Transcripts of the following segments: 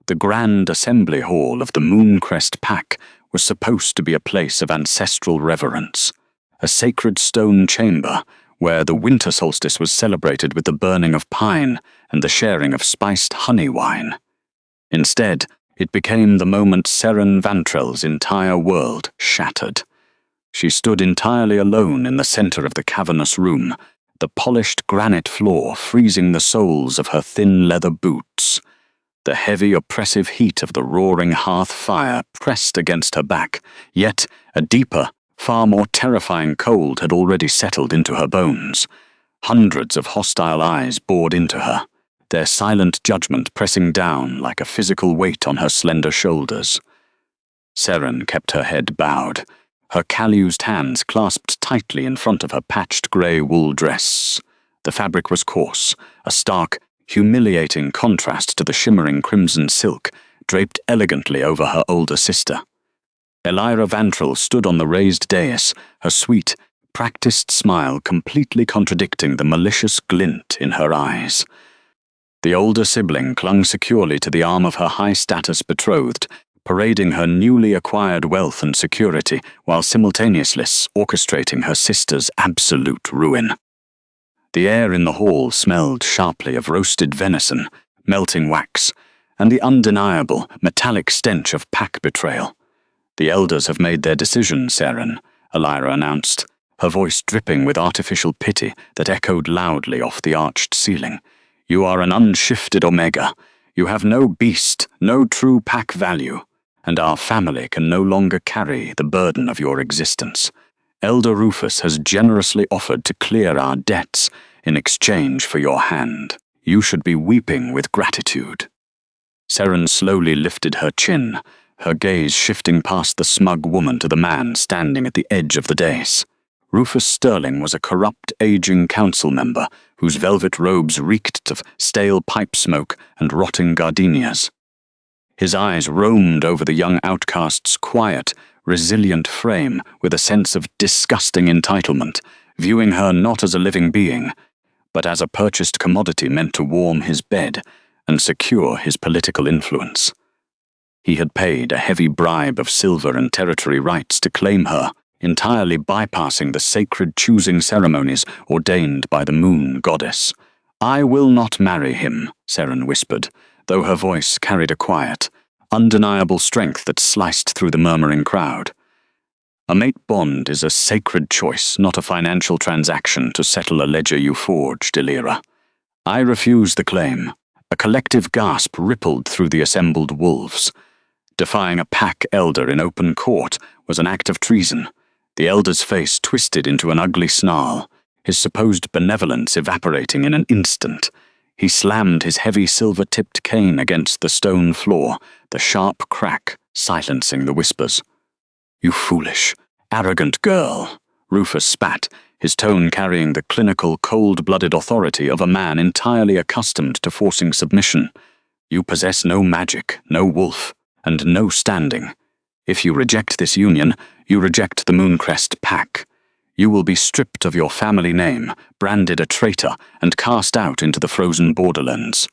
The grand assembly hall of the Mooncrest Pack was supposed to be a place of ancestral reverence, a sacred stone chamber where the winter solstice was celebrated with the burning of pine and the sharing of spiced honey wine. Instead, it became the moment Seren Vantrell's entire world shattered. She stood entirely alone in the center of the cavernous room, the polished granite floor freezing the soles of her thin leather boots. The heavy, oppressive heat of the roaring hearth fire pressed against her back, yet a deeper, far more terrifying cold had already settled into her bones. Hundreds of hostile eyes bored into her, their silent judgment pressing down like a physical weight on her slender shoulders. Seren kept her head bowed, her calloused hands clasped tightly in front of her patched grey wool dress. The fabric was coarse, a stark, humiliating contrast to the shimmering crimson silk draped elegantly over her older sister. Seren Vantrell stood on the raised dais, her sweet, practiced smile completely contradicting the malicious glint in her eyes. The older sibling clung securely to the arm of her high-status betrothed, parading her newly acquired wealth and security while simultaneously orchestrating her sister's absolute ruin. The air in the hall smelled sharply of roasted venison, melting wax, and the undeniable, metallic stench of pack betrayal. "The elders have made their decision, Seren," Elira announced, her voice dripping with artificial pity that echoed loudly off the arched ceiling. "You are an unshifted Omega. You have no beast, no true pack value, and our family can no longer carry the burden of your existence. Elder Rufus has generously offered to clear our debts in exchange for your hand. You should be weeping with gratitude." Seren slowly lifted her chin, her gaze shifting past the smug woman to the man standing at the edge of the dais. Rufus Sterling was a corrupt, aging council member whose velvet robes reeked of stale pipe smoke and rotting gardenias. His eyes roamed over the young outcast's quiet, resilient frame with a sense of disgusting entitlement, viewing her not as a living being, but as a purchased commodity meant to warm his bed and secure his political influence. He had paid a heavy bribe of silver and territory rights to claim her, entirely bypassing the sacred choosing ceremonies ordained by the moon goddess. "I will not marry him," Seren whispered, though her voice carried a quiet, undeniable strength that sliced through the murmuring crowd. "A mate bond is a sacred choice, not a financial transaction to settle a ledger you forged, Elira. I refuse the claim." A collective gasp rippled through the assembled wolves. Defying a pack elder in open court was an act of treason. The elder's face twisted into an ugly snarl, his supposed benevolence evaporating in an instant. He slammed his heavy silver-tipped cane against the stone floor, the sharp crack silencing the whispers. "You foolish, arrogant girl," Rufus spat, his tone carrying the clinical, cold-blooded authority of a man entirely accustomed to forcing submission. "You possess no magic, no wolf, and no standing. If you reject this union, you reject the Mooncrest Pack. You will be stripped of your family name, branded a traitor, and cast out into the frozen borderlands.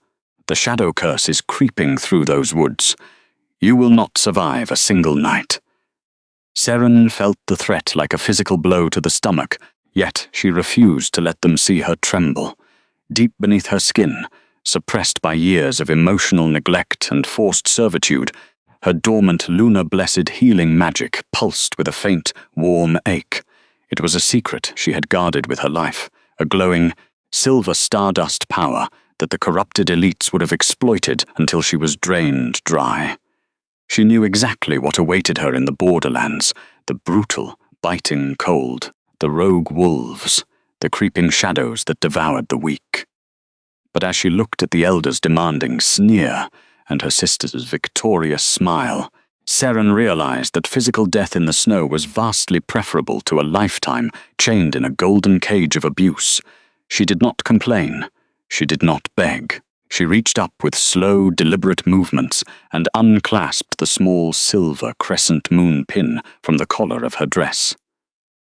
The shadow curse is creeping through those woods. You will not survive a single night." Seren felt the threat like a physical blow to the stomach, yet she refused to let them see her tremble. Deep beneath her skin, suppressed by years of emotional neglect and forced servitude, her dormant lunar-blessed healing magic pulsed with a faint, warm ache. It was a secret she had guarded with her life, a glowing, silver stardust power that the corrupted elites would have exploited until she was drained dry. She knew exactly what awaited her in the borderlands, the brutal, biting cold, the rogue wolves, the creeping shadows that devoured the weak. But as she looked at the elder's demanding sneer and her sister's victorious smile, Seren realized that physical death in the snow was vastly preferable to a lifetime chained in a golden cage of abuse. She did not complain. She did not beg. She reached up with slow, deliberate movements and unclasped the small silver crescent moon pin from the collar of her dress.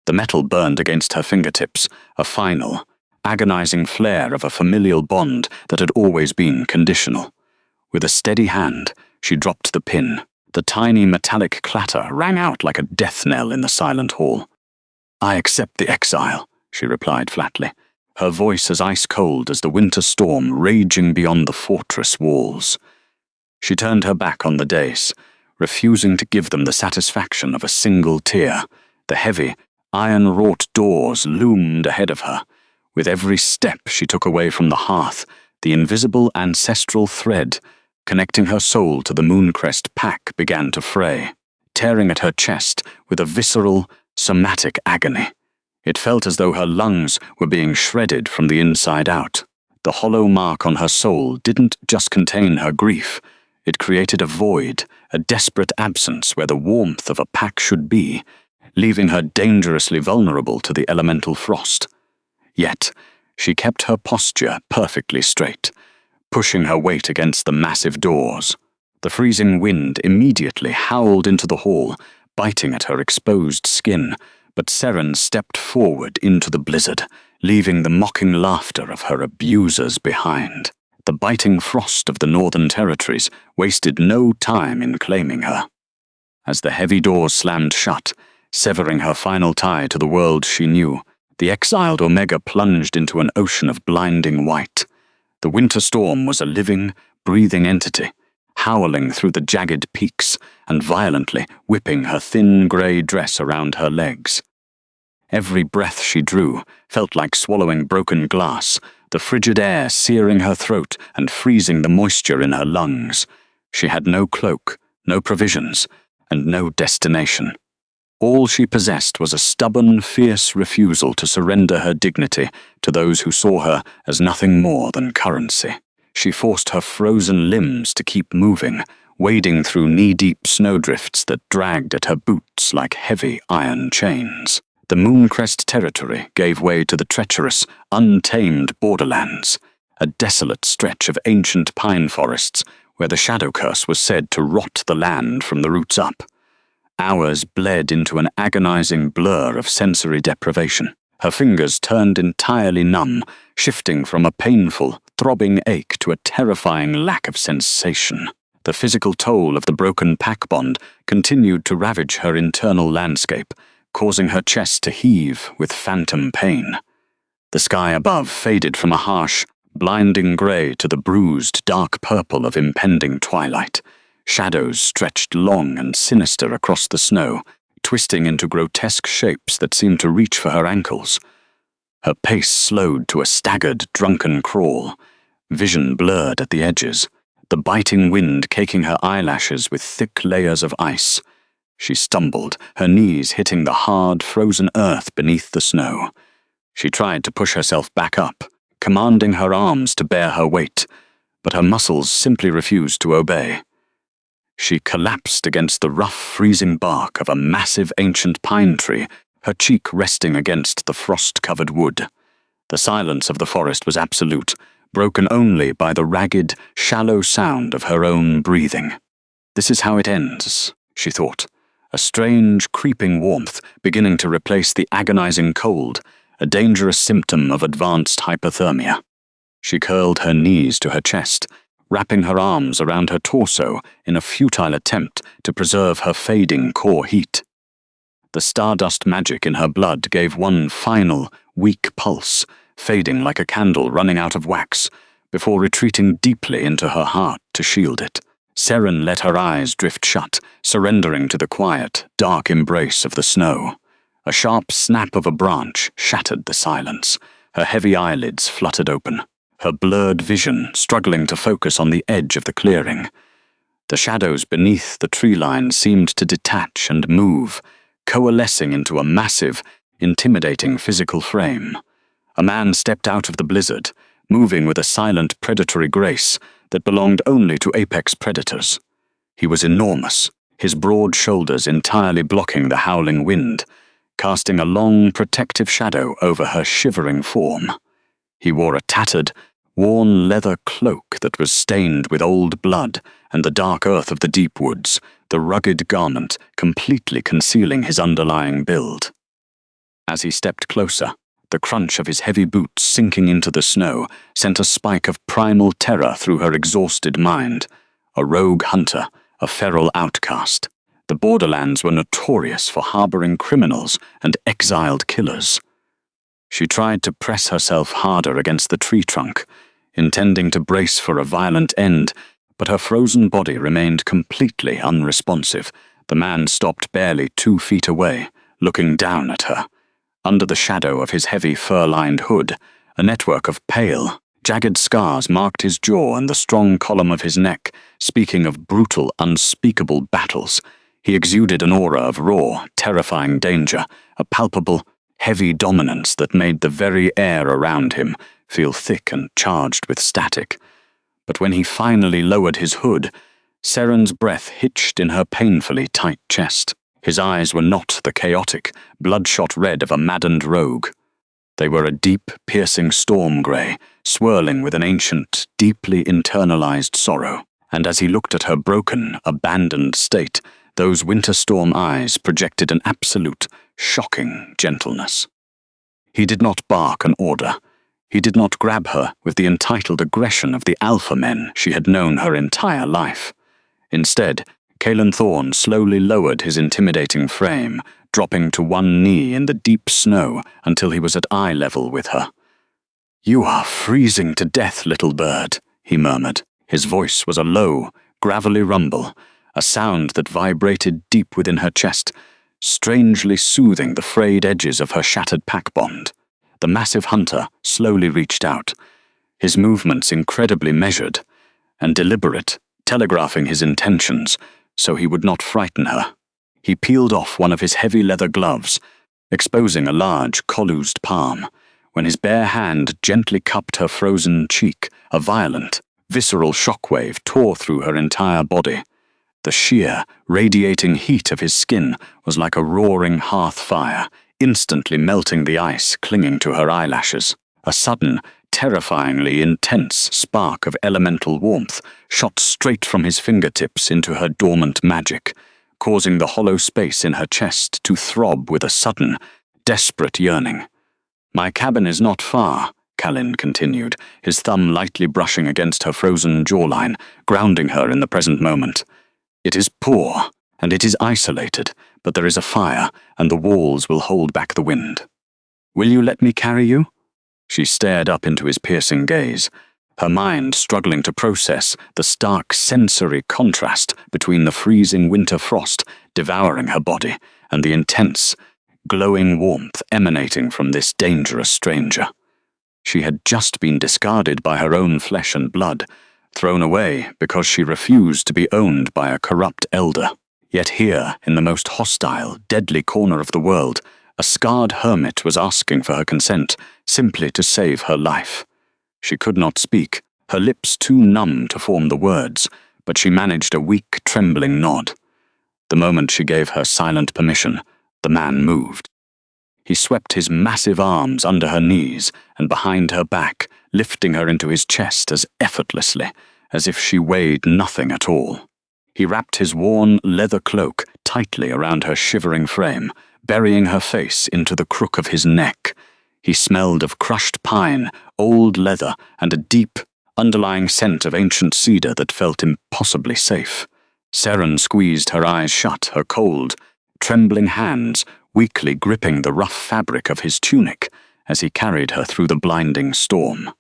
The metal burned against her fingertips, a final, agonizing flare of a familial bond that had always been conditional. With a steady hand, She dropped the pin. The tiny metallic clatter rang out like a death knell in the silent hall. "I accept the exile," she replied flatly, her voice as ice-cold as the winter storm raging beyond the fortress walls. She turned her back on the dais, refusing to give them the satisfaction of a single tear. The heavy, iron-wrought doors loomed ahead of her. With every step she took away from the hearth, the invisible ancestral thread connecting her soul to the Mooncrest pack began to fray, tearing at her chest with a visceral, somatic agony. It felt as though her lungs were being shredded from the inside out. The hollow mark on her soul didn't just contain her grief. It created a void, a desperate absence where the warmth of a pack should be, leaving her dangerously vulnerable to the elemental frost. Yet, she kept her posture perfectly straight, pushing her weight against the massive doors. The freezing wind immediately howled into the hall, biting at her exposed skin, but Seren stepped forward into the blizzard, leaving the mocking laughter of her abusers behind. The biting frost of the Northern Territories wasted no time in claiming her. As the heavy doors slammed shut, severing her final tie to the world she knew, the exiled Omega plunged into an ocean of blinding white. The winter storm was a living, breathing entity, howling through the jagged peaks and violently whipping her thin grey dress around her legs. Every breath she drew felt like swallowing broken glass, the frigid air searing her throat and freezing the moisture in her lungs. She had no cloak, no provisions, and no destination. All she possessed was a stubborn, fierce refusal to surrender her dignity to those who saw her as nothing more than currency. She forced her frozen limbs to keep moving, wading through knee-deep snowdrifts that dragged at her boots like heavy iron chains. The Mooncrest territory gave way to the treacherous, untamed borderlands, a desolate stretch of ancient pine forests where the shadow curse was said to rot the land from the roots up. Hours bled into an agonizing blur of sensory deprivation. Her fingers turned entirely numb, shifting from a painful, throbbing ache to a terrifying lack of sensation. The physical toll of the broken pack bond continued to ravage her internal landscape, causing her chest to heave with phantom pain. The sky above faded from a harsh, blinding grey to the bruised, dark purple of impending twilight. Shadows stretched long and sinister across the snow, twisting into grotesque shapes that seemed to reach for her ankles. Her pace slowed to a staggered, drunken crawl, vision blurred at the edges, the biting wind caking her eyelashes with thick layers of ice. She stumbled, her knees hitting the hard, frozen earth beneath the snow. She tried to push herself back up, commanding her arms to bear her weight, but her muscles simply refused to obey. She collapsed against the rough, freezing bark of a massive ancient pine tree, her cheek resting against the frost-covered wood. The silence of the forest was absolute, broken only by the ragged, shallow sound of her own breathing. This is how it ends, she thought, a strange, creeping warmth beginning to replace the agonizing cold, a dangerous symptom of advanced hypothermia. She curled her knees to her chest, wrapping her arms around her torso in a futile attempt to preserve her fading core heat. The stardust magic in her blood gave one final, weak pulse, fading like a candle running out of wax, before retreating deeply into her heart to shield it. Seren let her eyes drift shut, surrendering to the quiet, dark embrace of the snow. A sharp snap of a branch shattered the silence. Her heavy eyelids fluttered open, her blurred vision struggling to focus on the edge of the clearing. The shadows beneath the tree line seemed to detach and move, coalescing into a massive, intimidating physical frame. A man stepped out of the blizzard, moving with a silent predatory grace that belonged only to apex predators. He was enormous, his broad shoulders entirely blocking the howling wind, casting a long, protective shadow over her shivering form. He wore a tattered, worn leather cloak that was stained with old blood and the dark earth of the deep woods, the rugged garment completely concealing his underlying build. As he stepped closer, the crunch of his heavy boots sinking into the snow sent a spike of primal terror through her exhausted mind. a rogue hunter, a feral outcast. The borderlands were notorious for harboring criminals and exiled killers. She tried to press herself harder against the tree trunk, intending to brace for a violent end, but her frozen body remained completely unresponsive. The man stopped barely 2 feet away, looking down at her. Under the shadow of his heavy fur-lined hood, a network of pale, jagged scars marked his jaw and the strong column of his neck, speaking of brutal, unspeakable battles. He exuded an aura of raw, terrifying danger, a palpable, heavy dominance that made the very air around him feel thick and charged with static. But when he finally lowered his hood, Seren's breath hitched in her painfully tight chest. His eyes were not the chaotic, bloodshot red of a maddened rogue. They were a deep, piercing storm grey, swirling with an ancient, deeply internalized sorrow. And as he looked at her broken, abandoned state, those winter storm eyes projected an absolute, shocking gentleness. He did not bark an order. He did not grab her with the entitled aggression of the alpha men she had known her entire life. Instead, Caelan Thorne slowly lowered his intimidating frame, dropping to one knee in the deep snow until he was at eye level with her. "You are freezing to death, little bird," he murmured. His voice was a low, gravelly rumble, a sound that vibrated deep within her chest, strangely soothing the frayed edges of her shattered pack bond. The massive hunter slowly reached out, his movements incredibly measured and deliberate, telegraphing his intentions so he would not frighten her. He peeled off one of his heavy leather gloves, exposing a large, collused palm. When his bare hand gently cupped her frozen cheek, a violent, visceral shockwave tore through her entire body. The sheer, radiating heat of his skin was like a roaring hearth fire, instantly melting the ice clinging to her eyelashes. A sudden, terrifyingly intense spark of elemental warmth shot straight from his fingertips into her dormant magic, causing the hollow space in her chest to throb with a sudden, desperate yearning. "My cabin is not far," Caelan continued, his thumb lightly brushing against her frozen jawline, grounding her in the present moment. "It is poor, and it is isolated, but there is a fire, and the walls will hold back the wind. Will you let me carry you?" She stared up into his piercing gaze, her mind struggling to process the stark sensory contrast between the freezing winter frost devouring her body and the intense, glowing warmth emanating from this dangerous stranger. She had just been discarded by her own flesh and blood, thrown away because she refused to be owned by a corrupt elder. Yet here, in the most hostile, deadly corner of the world, a scarred hermit was asking for her consent, simply to save her life. She could not speak, her lips too numb to form the words, but she managed a weak, trembling nod. The moment she gave her silent permission, the man moved. He swept his massive arms under her knees and behind her back, lifting her into his chest as effortlessly as if she weighed nothing at all. He wrapped his worn leather cloak tightly around her shivering frame, burying her face into the crook of his neck. He smelled of crushed pine, old leather, and a deep, underlying scent of ancient cedar that felt impossibly safe. Seren squeezed her eyes shut, her cold, trembling hands weakly gripping the rough fabric of his tunic as he carried her through the blinding storm.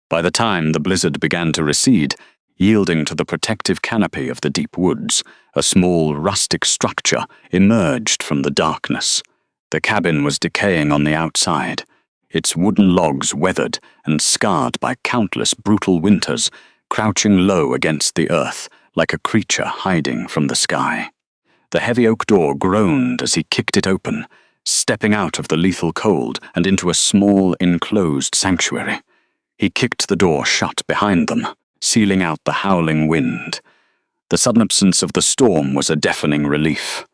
By the time the blizzard began to recede, yielding to the protective canopy of the deep woods, a small rustic structure emerged from the darkness. The cabin was decaying on the outside, its wooden logs weathered and scarred by countless brutal winters, crouching low against the earth like a creature hiding from the sky. The heavy oak door groaned as he kicked it open, stepping out of the lethal cold and into a small, enclosed sanctuary. He kicked the door shut behind them, sealing out the howling wind. The sudden absence of the storm was a deafening relief.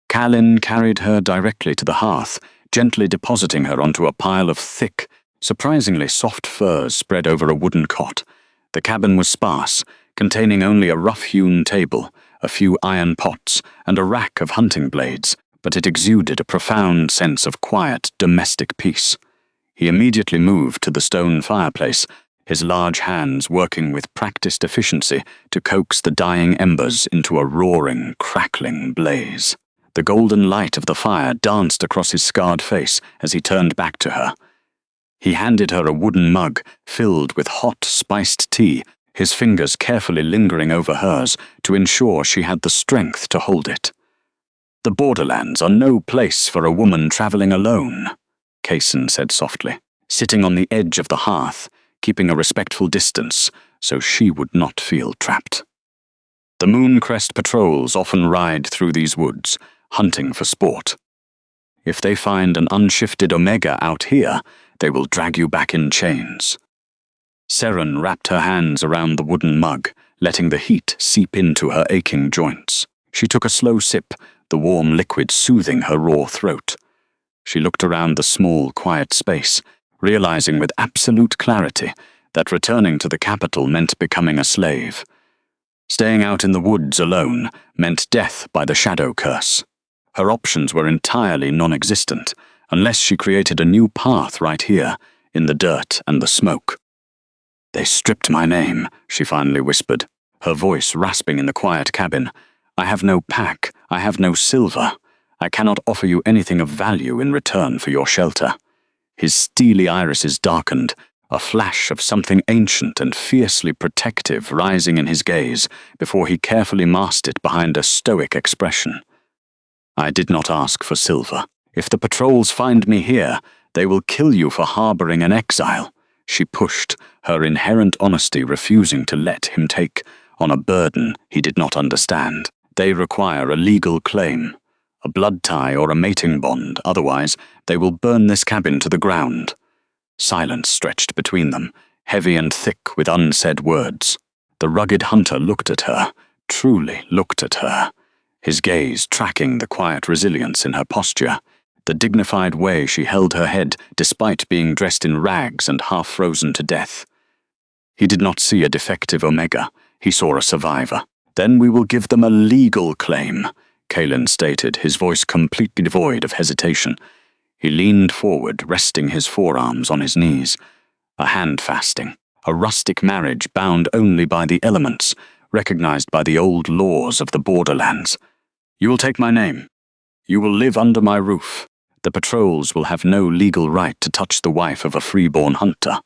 Caelan carried her directly to the hearth, gently depositing her onto a pile of thick, surprisingly soft furs spread over a wooden cot. The cabin was sparse, containing only a rough-hewn table, a few iron pots, and a rack of hunting blades, but it exuded a profound sense of quiet, domestic peace. He immediately moved to the stone fireplace, his large hands working with practiced efficiency to coax the dying embers into a roaring, crackling blaze. The golden light of the fire danced across his scarred face as he turned back to her. He handed her a wooden mug filled with hot, spiced tea, his fingers carefully lingering over hers to ensure she had the strength to hold it. "The borderlands are no place for a woman traveling alone," Kaysen said softly, sitting on the edge of the hearth, keeping a respectful distance so she would not feel trapped. "The Mooncrest patrols often ride through these woods, hunting for sport. If they find an unshifted Omega out here, they will drag you back in chains." Seren wrapped her hands around the wooden mug, letting the heat seep into her aching joints. She took a slow sip, the warm liquid soothing her raw throat. She looked around the small, quiet space, realizing with absolute clarity that returning to the capital meant becoming a slave. Staying out in the woods alone meant death by the shadow curse. Her options were entirely non-existent, unless she created a new path right here, in the dirt and the smoke. "They stripped my name," she finally whispered, her voice rasping in the quiet cabin. "I have no pack, I have no silver. I cannot offer you anything of value in return for your shelter." His steely irises darkened, a flash of something ancient and fiercely protective rising in his gaze before he carefully masked it behind a stoic expression. "I did not ask for silver. If the patrols find me here, they will kill you for harboring an exile," she pushed, her inherent honesty refusing to let him take on a burden he did not understand. "They require a legal claim, a blood tie or a mating bond, otherwise they will burn this cabin to the ground." Silence stretched between them, heavy and thick with unsaid words. The rugged hunter looked at her, truly looked at her, his gaze tracking the quiet resilience in her posture, the dignified way she held her head despite being dressed in rags and half frozen to death. He did not see a defective Omega, he saw a survivor. "Then we will give them a legal claim," Kalen stated, his voice completely devoid of hesitation. He leaned forward, resting his forearms on his knees. A hand fasting, a rustic marriage bound only by the elements, recognized by the old laws of the borderlands. "You will take my name. You will live under my roof. The patrols will have no legal right to touch the wife of a freeborn hunter."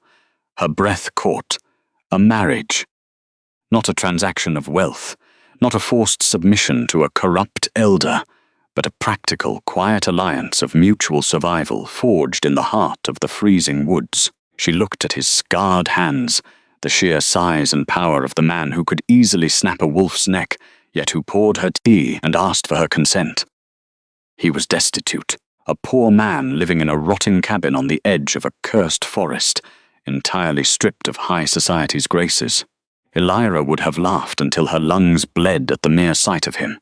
Her breath caught. A marriage. Not a transaction of wealth, not a forced submission to a corrupt elder, but a practical, quiet alliance of mutual survival forged in the heart of the freezing woods. She looked at his scarred hands, the sheer size and power of the man who could easily snap a wolf's neck, yet who poured her tea and asked for her consent. He was destitute, a poor man living in a rotting cabin on the edge of a cursed forest, entirely stripped of high society's graces. Elira would have laughed until her lungs bled at the mere sight of him.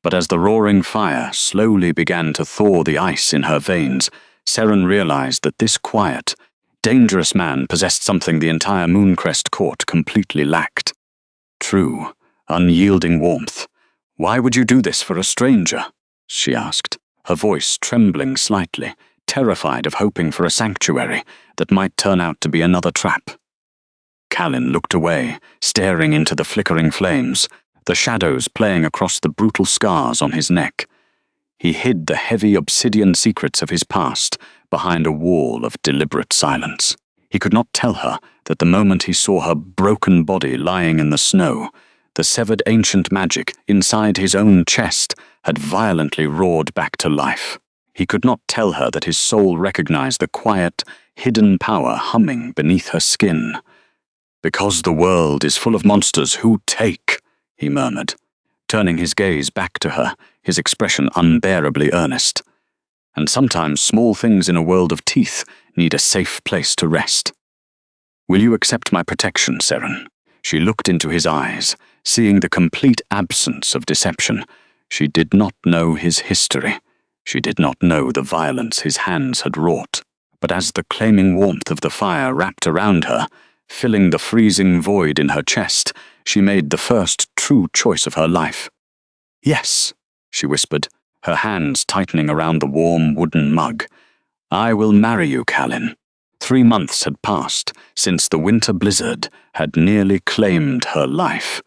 But as the roaring fire slowly began to thaw the ice in her veins, Seren realized that this quiet, dangerous man possessed something the entire Mooncrest court completely lacked. True, unyielding warmth. "Why would you do this for a stranger?" she asked, her voice trembling slightly, terrified of hoping for a sanctuary that might turn out to be another trap. Callan looked away, staring into the flickering flames, the shadows playing across the brutal scars on his neck. He hid the heavy obsidian secrets of his past behind a wall of deliberate silence. He could not tell her that the moment he saw her broken body lying in the snow, the severed ancient magic inside his own chest had violently roared back to life. He could not tell her that his soul recognized the quiet, hidden power humming beneath her skin. "Because the world is full of monsters who take," he murmured, turning his gaze back to her, his expression unbearably earnest. "And sometimes small things in a world of teeth need a safe place to rest. Will you accept my protection, Seren?" She looked into his eyes, seeing the complete absence of deception. She did not know his history. She did not know the violence his hands had wrought. But as the claiming warmth of the fire wrapped around her, filling the freezing void in her chest, she made the first true choice of her life. "Yes," she whispered, her hands tightening around the warm wooden mug. "I will marry you, Callan. 3 months had passed since the winter blizzard had nearly claimed her life.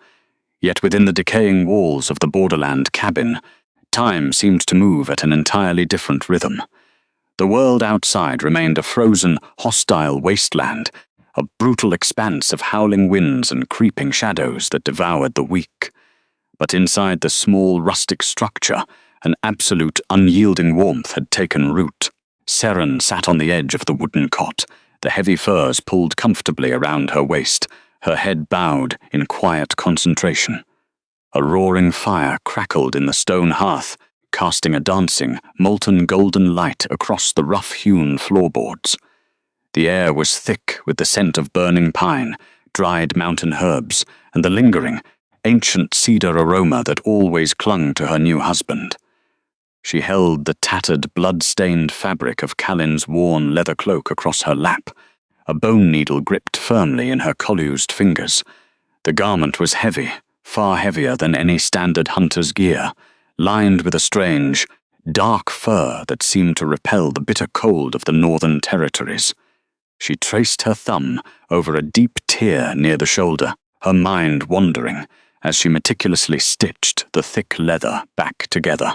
Yet within the decaying walls of the borderland cabin, time seemed to move at an entirely different rhythm. The world outside remained a frozen, hostile wasteland, a brutal expanse of howling winds and creeping shadows that devoured the weak. But inside the small, rustic structure, an absolute, unyielding warmth had taken root. Seren sat on the edge of the wooden cot, the heavy furs pulled comfortably around her waist, her head bowed in quiet concentration. A roaring fire crackled in the stone hearth, casting a dancing, molten golden light across the rough-hewn floorboards. The air was thick with the scent of burning pine, dried mountain herbs, and the lingering, ancient cedar aroma that always clung to her new husband. She held the tattered, blood-stained fabric of Callin's worn leather cloak across her lap, a bone needle gripped firmly in her collused fingers. The garment was heavy, far heavier than any standard hunter's gear, lined with a strange, dark fur that seemed to repel the bitter cold of the northern territories. She traced her thumb over a deep tear near the shoulder, her mind wandering as she meticulously stitched the thick leather back together.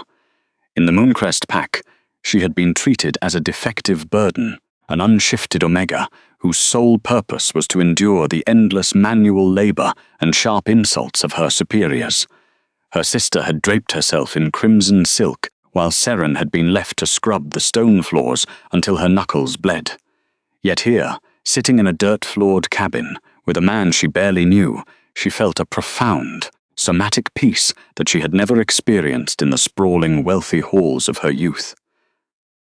In the Mooncrest pack, she had been treated as a defective burden, an unshifted omega whose sole purpose was to endure the endless manual labor and sharp insults of her superiors. Her sister had draped herself in crimson silk, while Seren had been left to scrub the stone floors until her knuckles bled. Yet here, sitting in a dirt-floored cabin, with a man she barely knew, she felt a profound, somatic peace that she had never experienced in the sprawling, wealthy halls of her youth.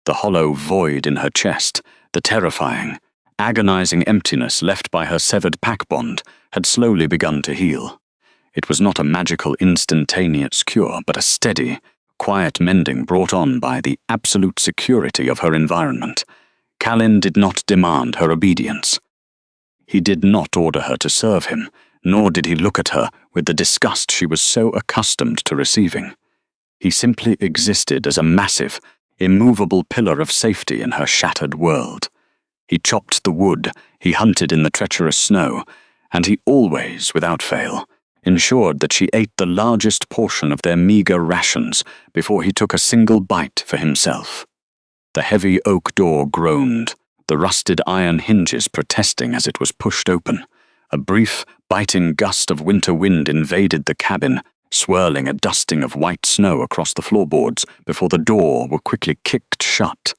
The hollow void in her chest, the terrifying, agonizing emptiness left by her severed pack bond, had slowly begun to heal. It was not a magical, instantaneous cure, but a steady, quiet mending brought on by the absolute security of her environment. Callin did not demand her obedience. He did not order her to serve him, nor did he look at her with the disgust she was so accustomed to receiving. He simply existed as a massive, immovable pillar of safety in her shattered world. He chopped the wood, he hunted in the treacherous snow, and he always, without fail, ensured that she ate the largest portion of their meager rations before he took a single bite for himself. The heavy oak door groaned, the rusted iron hinges protesting as it was pushed open. A brief, biting gust of winter wind invaded the cabin, swirling a dusting of white snow across the floorboards before the door were quickly kicked shut.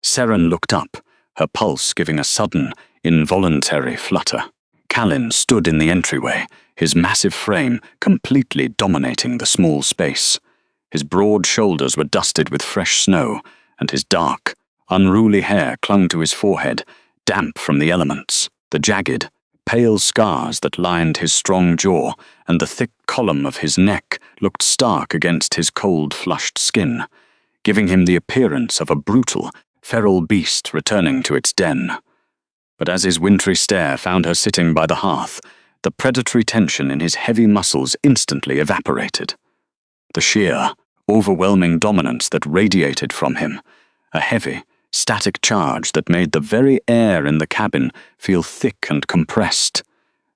Seren looked up, her pulse giving a sudden, involuntary flutter. Callin stood in the entryway, his massive frame completely dominating the small space. His broad shoulders were dusted with fresh snow, and his dark, unruly hair clung to his forehead, damp from the elements. The jagged, pale scars that lined his strong jaw and the thick column of his neck looked stark against his cold, flushed skin, giving him the appearance of a brutal, feral beast returning to its den. But as his wintry stare found her sitting by the hearth, the predatory tension in his heavy muscles instantly evaporated. The sheer, overwhelming dominance that radiated from him, a heavy, static charge that made the very air in the cabin feel thick and compressed,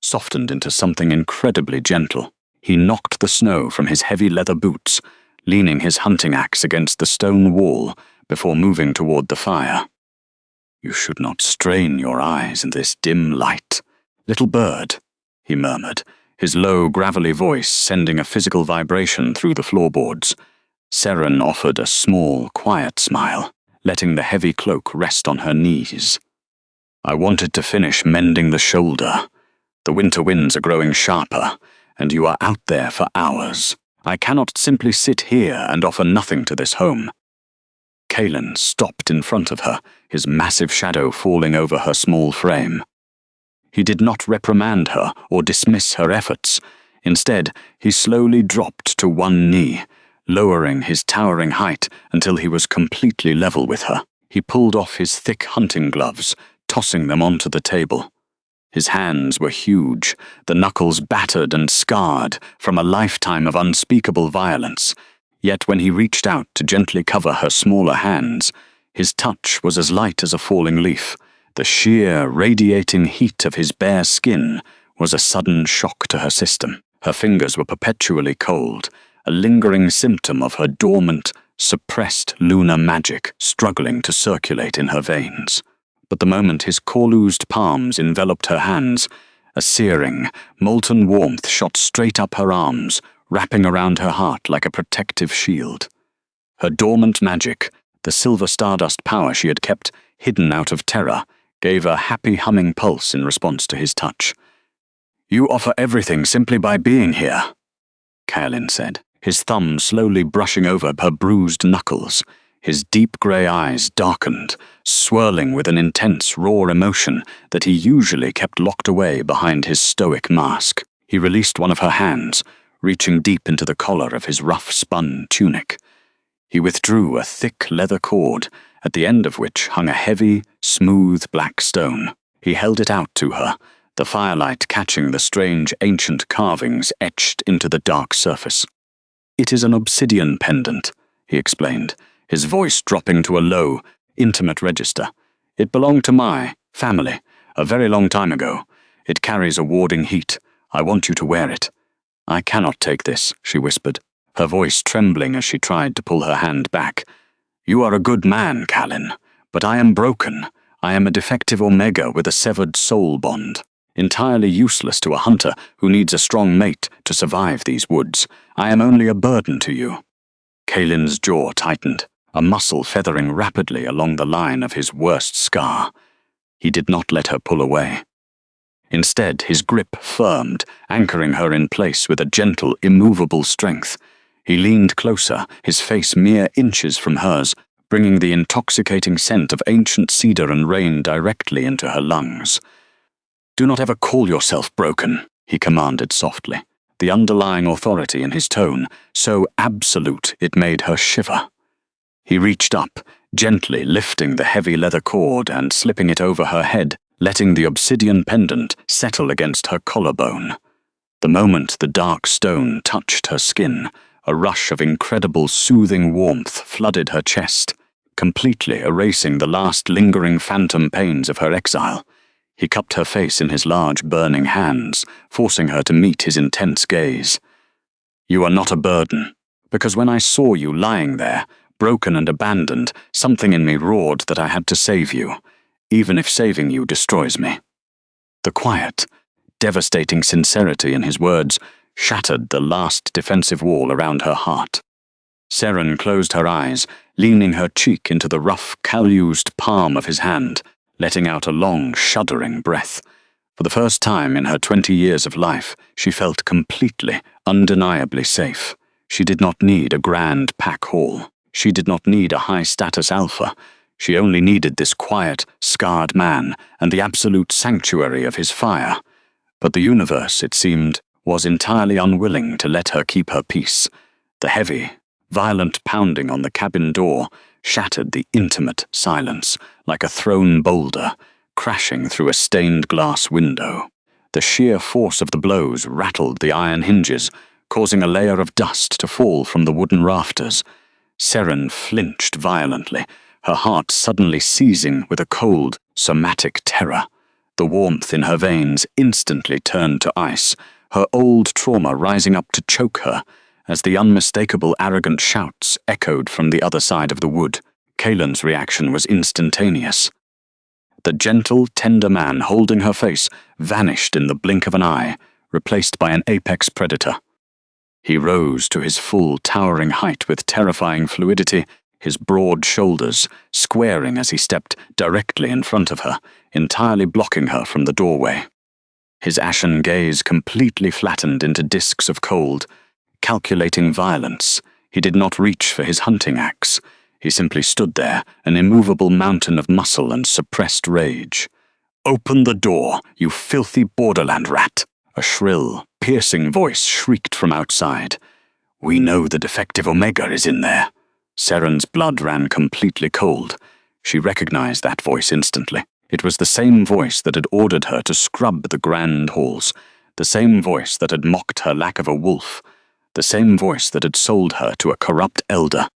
softened into something incredibly gentle. He knocked the snow from his heavy leather boots, leaning his hunting axe against the stone wall before moving toward the fire. "You should not strain your eyes in this dim light, little bird," he murmured, his low, gravelly voice sending a physical vibration through the floorboards. Seren offered a small, quiet smile, letting the heavy cloak rest on her knees. "I wanted to finish mending the shoulder. The winter winds are growing sharper, and you are out there for hours. I cannot simply sit here and offer nothing to this home." Callin stopped in front of her, his massive shadow falling over her small frame. He did not reprimand her or dismiss her efforts. Instead, he slowly dropped to one knee, lowering his towering height until he was completely level with her. He pulled off his thick hunting gloves, tossing them onto the table. His hands were huge, the knuckles battered and scarred from a lifetime of unspeakable violence. Yet when he reached out to gently cover her smaller hands, his touch was as light as a falling leaf, The sheer, radiating heat of his bare skin was a sudden shock to her system. Her fingers were perpetually cold, a lingering symptom of her dormant, suppressed lunar magic struggling to circulate in her veins. But the moment his corlused palms enveloped her hands, a searing, molten warmth shot straight up her arms, wrapping around her heart like a protective shield. Her dormant magic, the silver stardust power she had kept hidden out of terror, gave a happy humming pulse in response to his touch. "You offer everything simply by being here," Kaelin said, his thumb slowly brushing over her bruised knuckles. His deep grey eyes darkened, swirling with an intense, raw emotion that he usually kept locked away behind his stoic mask. He released one of her hands, reaching deep into the collar of his rough-spun tunic. He withdrew a thick leather cord, at the end of which hung a heavy, smooth black stone. He held it out to her, the firelight catching the strange ancient carvings etched into the dark surface. "It is an obsidian pendant," he explained, his voice dropping to a low, intimate register. "It belonged to my family, a very long time ago. It carries a warding heat. I want you to wear it." "I cannot take this," she whispered, her voice trembling as she tried to pull her hand back. "You are a good man, Kaelin, but I am broken. I am a defective Omega with a severed soul bond, entirely useless to a hunter who needs a strong mate to survive these woods. I am only a burden to you." Kaelin's jaw tightened, a muscle feathering rapidly along the line of his worst scar. He did not let her pull away. Instead, his grip firmed, anchoring her in place with a gentle, immovable strength. He leaned closer, his face mere inches from hers, bringing the intoxicating scent of ancient cedar and rain directly into her lungs. "Do not ever call yourself broken," he commanded softly, the underlying authority in his tone so absolute it made her shiver. He reached up, gently lifting the heavy leather cord and slipping it over her head, letting the obsidian pendant settle against her collarbone. The moment the dark stone touched her skin, a rush of incredible soothing warmth flooded her chest, completely erasing the last lingering phantom pains of her exile. He cupped her face in his large burning hands, forcing her to meet his intense gaze. "You are not a burden, because when I saw you lying there, broken and abandoned, something in me roared that I had to save you, even if saving you destroys me." The quiet, devastating sincerity in his words shattered the last defensive wall around her heart. Seren closed her eyes, leaning her cheek into the rough, calloused palm of his hand, letting out a long, shuddering breath. For the first time in her 20 years of life, she felt completely, undeniably safe. She did not need a grand pack haul. She did not need a high-status alpha. She only needed this quiet, scarred man and the absolute sanctuary of his fire. But the universe, it seemed, was entirely unwilling to let her keep her peace. The heavy, violent pounding on the cabin door shattered the intimate silence like a thrown boulder, crashing through a stained glass window. The sheer force of the blows rattled the iron hinges, causing a layer of dust to fall from the wooden rafters. Seren flinched violently, her heart suddenly seizing with a cold, somatic terror. The warmth in her veins instantly turned to ice, her old trauma rising up to choke her, as the unmistakable arrogant shouts echoed from the other side of the wood. Kaelin's reaction was instantaneous. The gentle, tender man holding her face vanished in the blink of an eye, replaced by an apex predator. He rose to his full, towering height with terrifying fluidity, his broad shoulders squaring as he stepped directly in front of her, entirely blocking her from the doorway. His ashen gaze completely flattened into discs of cold, calculating violence. He did not reach for his hunting axe. He simply stood there, an immovable mountain of muscle and suppressed rage. "Open the door, you filthy borderland rat!" A shrill, piercing voice shrieked from outside. "We know the defective Omega is in there." Seren's blood ran completely cold. She recognized that voice instantly. It was the same voice that had ordered her to scrub the grand halls, the same voice that had mocked her lack of a wolf, the same voice that had sold her to a corrupt elder.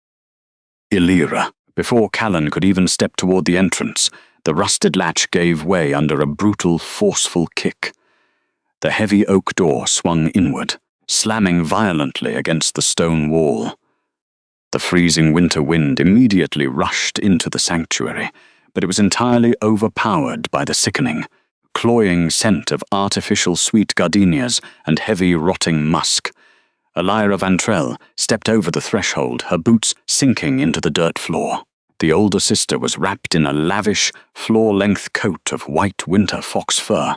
Illyra. Before Callan could even step toward the entrance, The rusted latch gave way under a brutal, forceful kick. The heavy oak door swung inward, slamming violently against the stone wall. The freezing winter wind immediately rushed into the sanctuary, but it was entirely overpowered by the sickening, cloying scent of artificial sweet gardenias and heavy rotting musk. Seren Vantrell stepped over the threshold, her boots sinking into the dirt floor. The older sister was wrapped in a lavish, floor-length coat of white winter fox fur,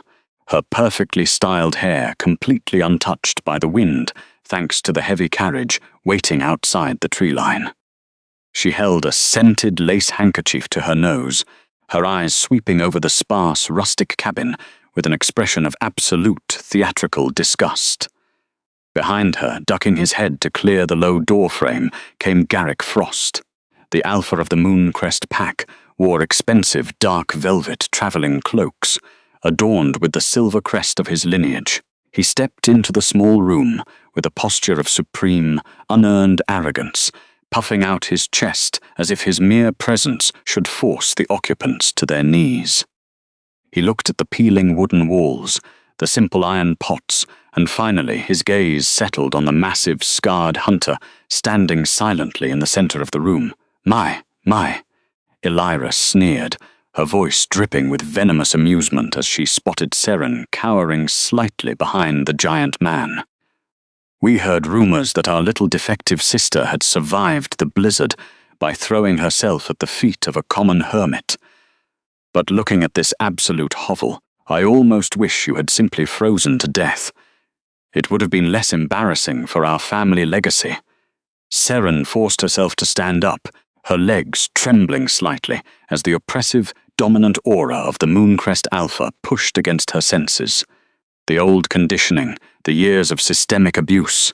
her perfectly styled hair completely untouched by the wind thanks to the heavy carriage waiting outside the tree line. She held a scented lace handkerchief to her nose, her eyes sweeping over the sparse, rustic cabin with an expression of absolute theatrical disgust. Behind her, ducking his head to clear the low door frame, came Garrick Frost. The alpha of the Mooncrest pack wore expensive dark velvet travelling cloaks, adorned with the silver crest of his lineage. He stepped into the small room with a posture of supreme, unearned arrogance, puffing out his chest as if his mere presence should force the occupants to their knees. He looked at the peeling wooden walls, the simple iron pots, and finally his gaze settled on the massive, scarred hunter standing silently in the center of the room. My. Elira sneered, her voice dripping with venomous amusement as she spotted Seren cowering slightly behind the giant man. We heard rumors that our little defective sister had survived the blizzard by throwing herself at the feet of a common hermit. But looking at this absolute hovel, I almost wish you had simply frozen to death. It would have been less embarrassing for our family legacy. Seren forced herself to stand up, her legs trembling slightly as the oppressive, dominant aura of the Mooncrest Alpha pushed against her senses. The old conditioning, the years of systemic abuse,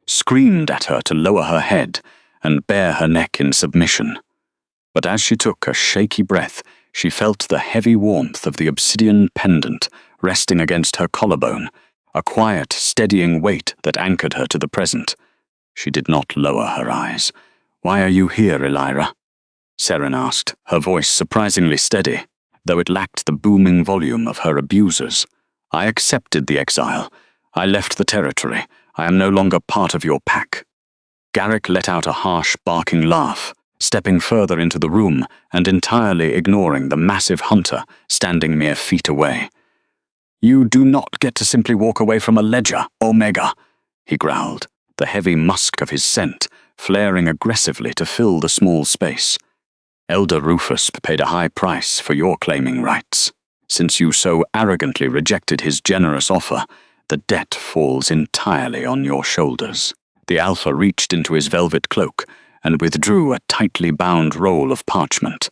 screamed at her to lower her head and bare her neck in submission. But as she took a shaky breath, she felt the heavy warmth of the obsidian pendant resting against her collarbone, a quiet, steadying weight that anchored her to the present. She did not lower her eyes. "Why are you here, Elira?" Seren asked, her voice surprisingly steady, though it lacked the booming volume of her abusers. "I accepted the exile. I left the territory. I am no longer part of your pack." Garrick let out a harsh, barking laugh, stepping further into the room and entirely ignoring the massive hunter standing mere feet away. "You do not get to simply walk away from a ledger, Omega," he growled, the heavy musk of his scent flaring aggressively to fill the small space. "Elder Rufus paid a high price for your claiming rights. Since you so arrogantly rejected his generous offer, the debt falls entirely on your shoulders." The Alpha reached into his velvet cloak and withdrew a tightly bound roll of parchment.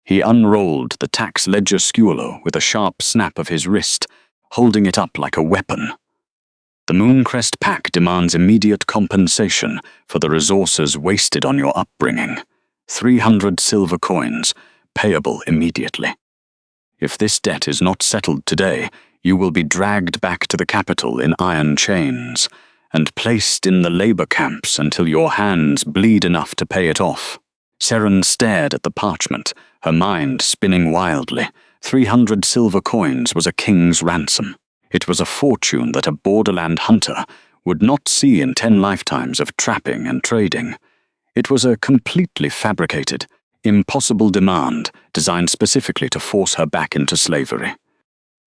He unrolled the tax ledger scuolo with a sharp snap of his wrist, holding it up like a weapon. "The Mooncrest pack demands immediate compensation for the resources wasted on your upbringing. 300 silver coins, payable immediately. If this debt is not settled today, you will be dragged back to the capital in iron chains, and placed in the labor camps until your hands bleed enough to pay it off." Seren stared at the parchment, her mind spinning wildly. 300 silver coins was a king's ransom. It was a fortune that a borderland hunter would not see in 10 lifetimes of trapping and trading. It was a completely fabricated, impossible demand designed specifically to force her back into slavery.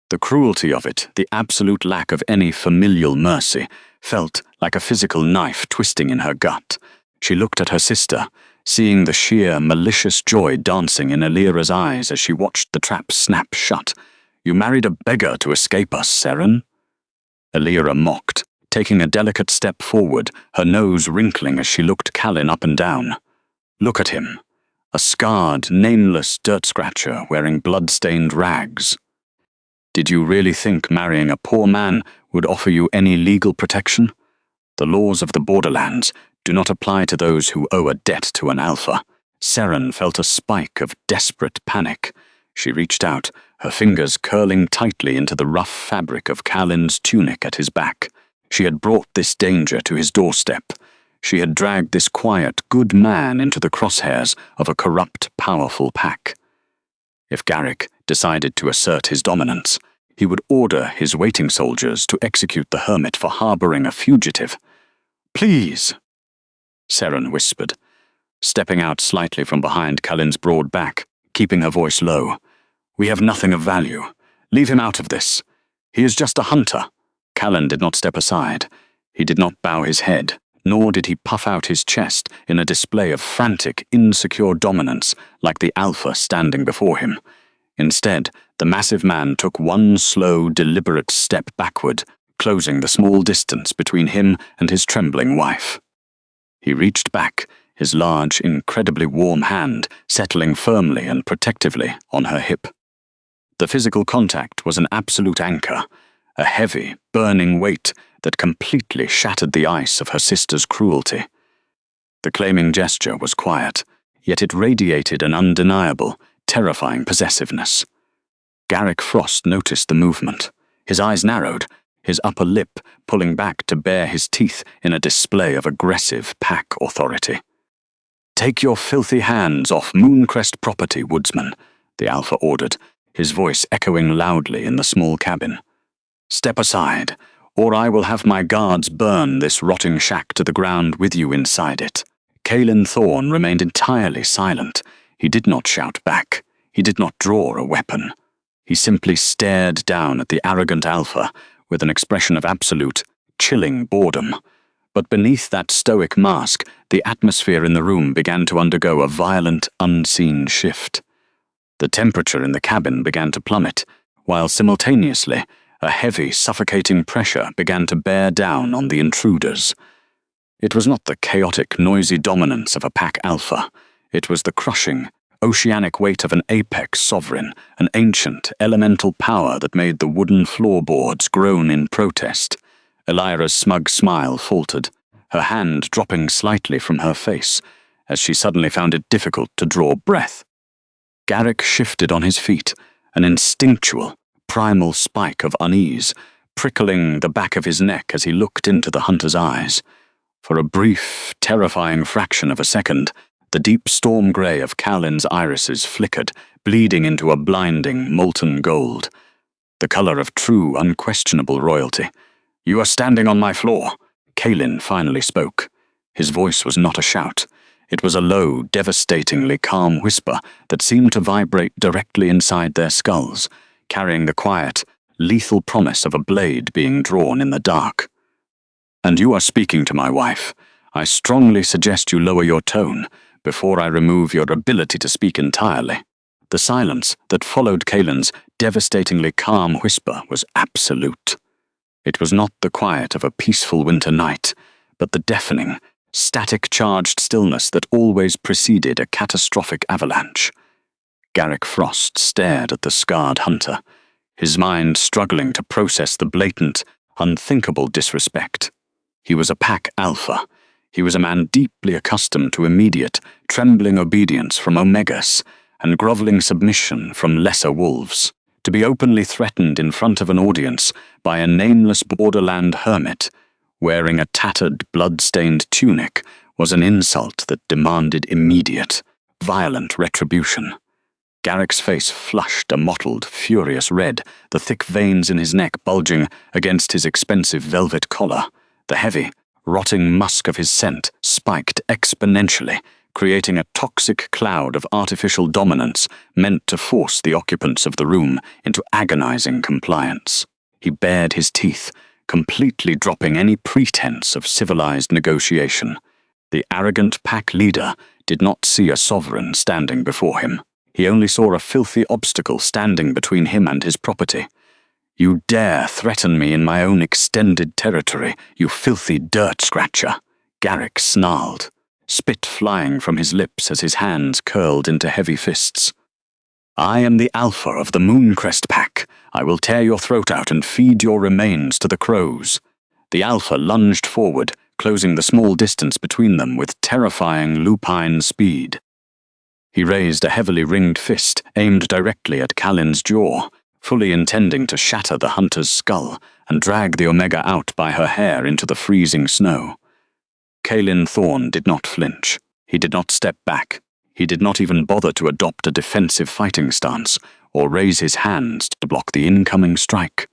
The cruelty of it, the absolute lack of any familial mercy, felt like a physical knife twisting in her gut. She looked at her sister, seeing the sheer, malicious joy dancing in Elira's eyes as she watched the trap snap shut. "You married a beggar to escape us, Seren?" Elira mocked, taking a delicate step forward, her nose wrinkling as she looked Callin up and down. Look at him, a scarred, nameless dirt-scratcher wearing blood-stained rags. Did you really think marrying a poor man would offer you any legal protection? The laws of the borderlands do not apply to those who owe a debt to an alpha. Seren felt a spike of desperate panic. She reached out, her fingers curling tightly into the rough fabric of Callin's tunic at his back. She had brought this danger to his doorstep. She had dragged this quiet, good man into the crosshairs of a corrupt, powerful pack. If Garrick decided to assert his dominance, he would order his waiting soldiers to execute the hermit for harboring a fugitive. "Please," Seren whispered, stepping out slightly from behind Callan's broad back, keeping her voice low. "We have nothing of value. Leave him out of this. He is just a hunter." Callan did not step aside. He did not bow his head, nor did he puff out his chest in a display of frantic, insecure dominance like the alpha standing before him. Instead, the massive man took one slow, deliberate step backward, closing the small distance between him and his trembling wife. He reached back, his large, incredibly warm hand settling firmly and protectively on her hip. The physical contact was an absolute anchor, a heavy, burning weight that completely shattered the ice of her sister's cruelty. The claiming gesture was quiet, yet it radiated an undeniable, terrifying possessiveness. Garrick Frost noticed the movement. His eyes narrowed, his upper lip pulling back to bare his teeth in a display of aggressive pack authority. "Take your filthy hands off Mooncrest property, woodsman," the alpha ordered, his voice echoing loudly in the small cabin. "Step aside, or I will have my guards burn this rotting shack to the ground with you inside it." Caelan Thorne remained entirely silent. He did not shout back. He did not draw a weapon. He simply stared down at the arrogant alpha with an expression of absolute, chilling boredom. But beneath that stoic mask, the atmosphere in the room began to undergo a violent, unseen shift. The temperature in the cabin began to plummet, while simultaneously, a heavy, suffocating pressure began to bear down on the intruders. It was not the chaotic, noisy dominance of a pack alpha. It was the crushing, oceanic weight of an apex sovereign, an ancient, elemental power that made the wooden floorboards groan in protest. Elira's smug smile faltered, her hand dropping slightly from her face, as she suddenly found it difficult to draw breath. Garrick shifted on his feet, an instinctual, primal spike of unease, prickling the back of his neck as he looked into the hunter's eyes. For a brief, terrifying fraction of a second, the deep storm grey of Callan's irises flickered, bleeding into a blinding, molten gold. The colour of true, unquestionable royalty. "You are standing on my floor," Callan finally spoke. His voice was not a shout. It was a low, devastatingly calm whisper that seemed to vibrate directly inside their skulls, carrying the quiet, lethal promise of a blade being drawn in the dark. "And you are speaking to my wife. I strongly suggest you lower your tone before I remove your ability to speak entirely." The silence that followed Callan's devastatingly calm whisper was absolute. It was not the quiet of a peaceful winter night, but the deafening, static-charged stillness that always preceded a catastrophic avalanche. Garrick Frost stared at the scarred hunter, his mind struggling to process the blatant, unthinkable disrespect. He was a pack alpha. He was a man deeply accustomed to immediate, trembling obedience from Omegas and groveling submission from lesser wolves. To be openly threatened in front of an audience by a nameless borderland hermit, wearing a tattered, blood-stained tunic, was an insult that demanded immediate, violent retribution. Garrick's face flushed a mottled, furious red, the thick veins in his neck bulging against his expensive velvet collar. The heavy, rotting musk of his scent spiked exponentially, creating a toxic cloud of artificial dominance meant to force the occupants of the room into agonizing compliance. He bared his teeth, completely dropping any pretense of civilized negotiation. The arrogant pack leader did not see a sovereign standing before him. He only saw a filthy obstacle standing between him and his property. "You dare threaten me in my own extended territory, you filthy dirt-scratcher," Garrick snarled, spit flying from his lips as his hands curled into heavy fists. "I am the alpha of the Mooncrest pack. I will tear your throat out and feed your remains to the crows." The alpha lunged forward, closing the small distance between them with terrifying lupine speed. He raised a heavily ringed fist aimed directly at Callan's jaw, fully intending to shatter the hunter's skull and drag the Omega out by her hair into the freezing snow. Caelan Thorne did not flinch. He did not step back. He did not even bother to adopt a defensive fighting stance or raise his hands to block the incoming strike.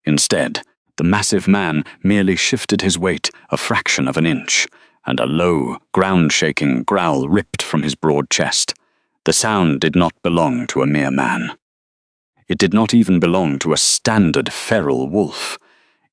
Instead, the massive man merely shifted his weight a fraction of an inch, and a low, ground-shaking growl ripped from his broad chest. The sound did not belong to a mere man. It did not even belong to a standard feral wolf.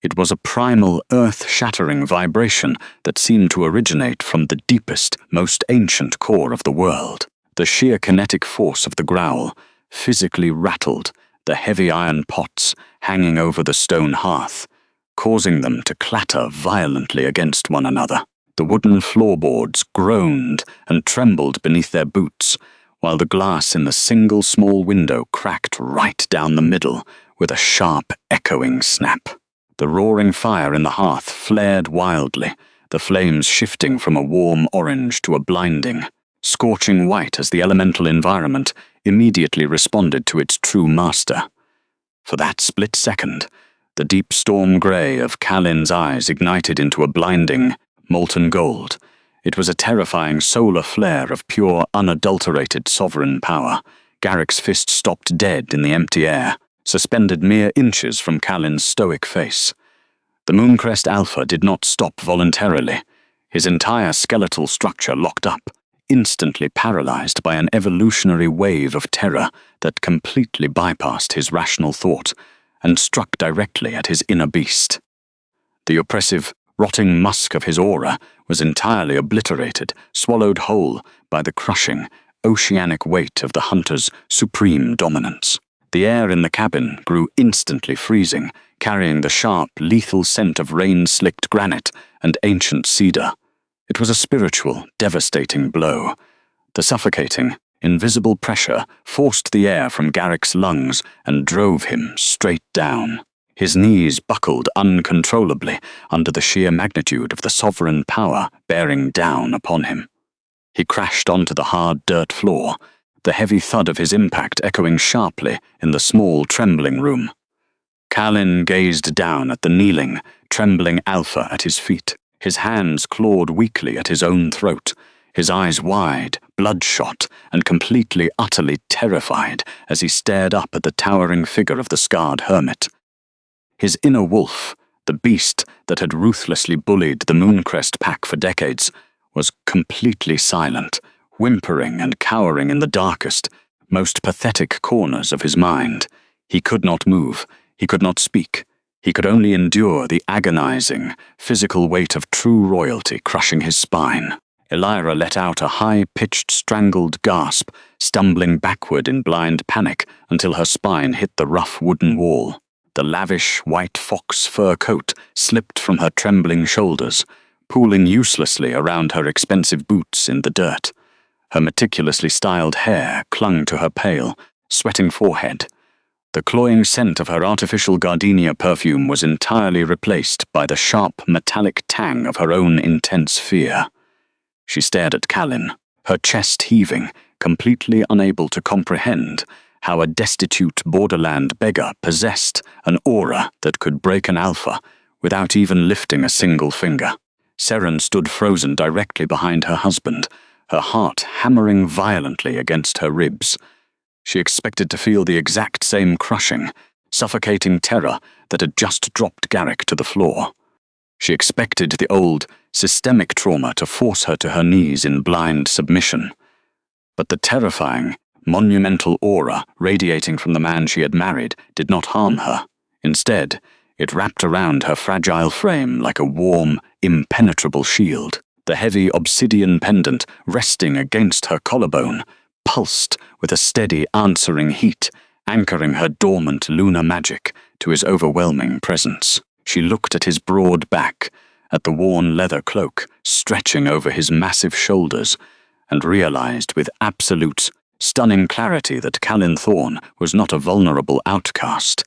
It was a primal, earth-shattering vibration that seemed to originate from the deepest, most ancient core of the world. The sheer kinetic force of the growl physically rattled the heavy iron pots hanging over the stone hearth, causing them to clatter violently against one another. The wooden floorboards groaned and trembled beneath their boots, while the glass in the single small window cracked right down the middle with a sharp, echoing snap. The roaring fire in the hearth flared wildly, the flames shifting from a warm orange to a blinding, scorching white as the elemental environment immediately responded to its true master. For that split second, the deep storm grey of Kalin's eyes ignited into a blinding, molten gold. It was a terrifying solar flare of pure, unadulterated sovereign power. Garrick's fist stopped dead in the empty air, suspended mere inches from Kalin's stoic face. The Mooncrest Alpha did not stop voluntarily. His entire skeletal structure locked up, instantly paralyzed by an evolutionary wave of terror that completely bypassed his rational thought and struck directly at his inner beast. The oppressive, rotting musk of his aura was entirely obliterated, swallowed whole by the crushing, oceanic weight of the hunter's supreme dominance. The air in the cabin grew instantly freezing, carrying the sharp, lethal scent of rain-slicked granite and ancient cedar. It was a spiritual, devastating blow. The suffocating, invisible pressure forced the air from Garrick's lungs and drove him straight down. His knees buckled uncontrollably under the sheer magnitude of the sovereign power bearing down upon him. He crashed onto the hard dirt floor, the heavy thud of his impact echoing sharply in the small, trembling room. Kalin gazed down at the kneeling, trembling Alpha at his feet. His hands clawed weakly at his own throat, his eyes wide, bloodshot, and completely, utterly terrified as he stared up at the towering figure of the scarred hermit. His inner wolf, the beast that had ruthlessly bullied the Mooncrest pack for decades, was completely silent, whimpering and cowering in the darkest, most pathetic corners of his mind. He could not move, he could not speak. He could only endure the agonizing, physical weight of true royalty crushing his spine. Elira let out a high-pitched, strangled gasp, stumbling backward in blind panic until her spine hit the rough wooden wall. The lavish, white fox fur coat slipped from her trembling shoulders, pooling uselessly around her expensive boots in the dirt. Her meticulously styled hair clung to her pale, sweating forehead. The cloying scent of her artificial gardenia perfume was entirely replaced by the sharp, metallic tang of her own intense fear. She stared at Kalin, her chest heaving, completely unable to comprehend how a destitute borderland beggar possessed an aura that could break an alpha without even lifting a single finger. Seren stood frozen directly behind her husband, her heart hammering violently against her ribs. She expected to feel the exact same crushing, suffocating terror that had just dropped Garrick to the floor. She expected the old, systemic trauma to force her to her knees in blind submission. But the terrifying, monumental aura radiating from the man she had married did not harm her. Instead, it wrapped around her fragile frame like a warm, impenetrable shield. The heavy obsidian pendant resting against her collarbone pulsed with a steady answering heat, anchoring her dormant lunar magic to his overwhelming presence. She looked at his broad back, at the worn leather cloak stretching over his massive shoulders, and realized with absolute, stunning clarity that Kalin Thorne was not a vulnerable outcast.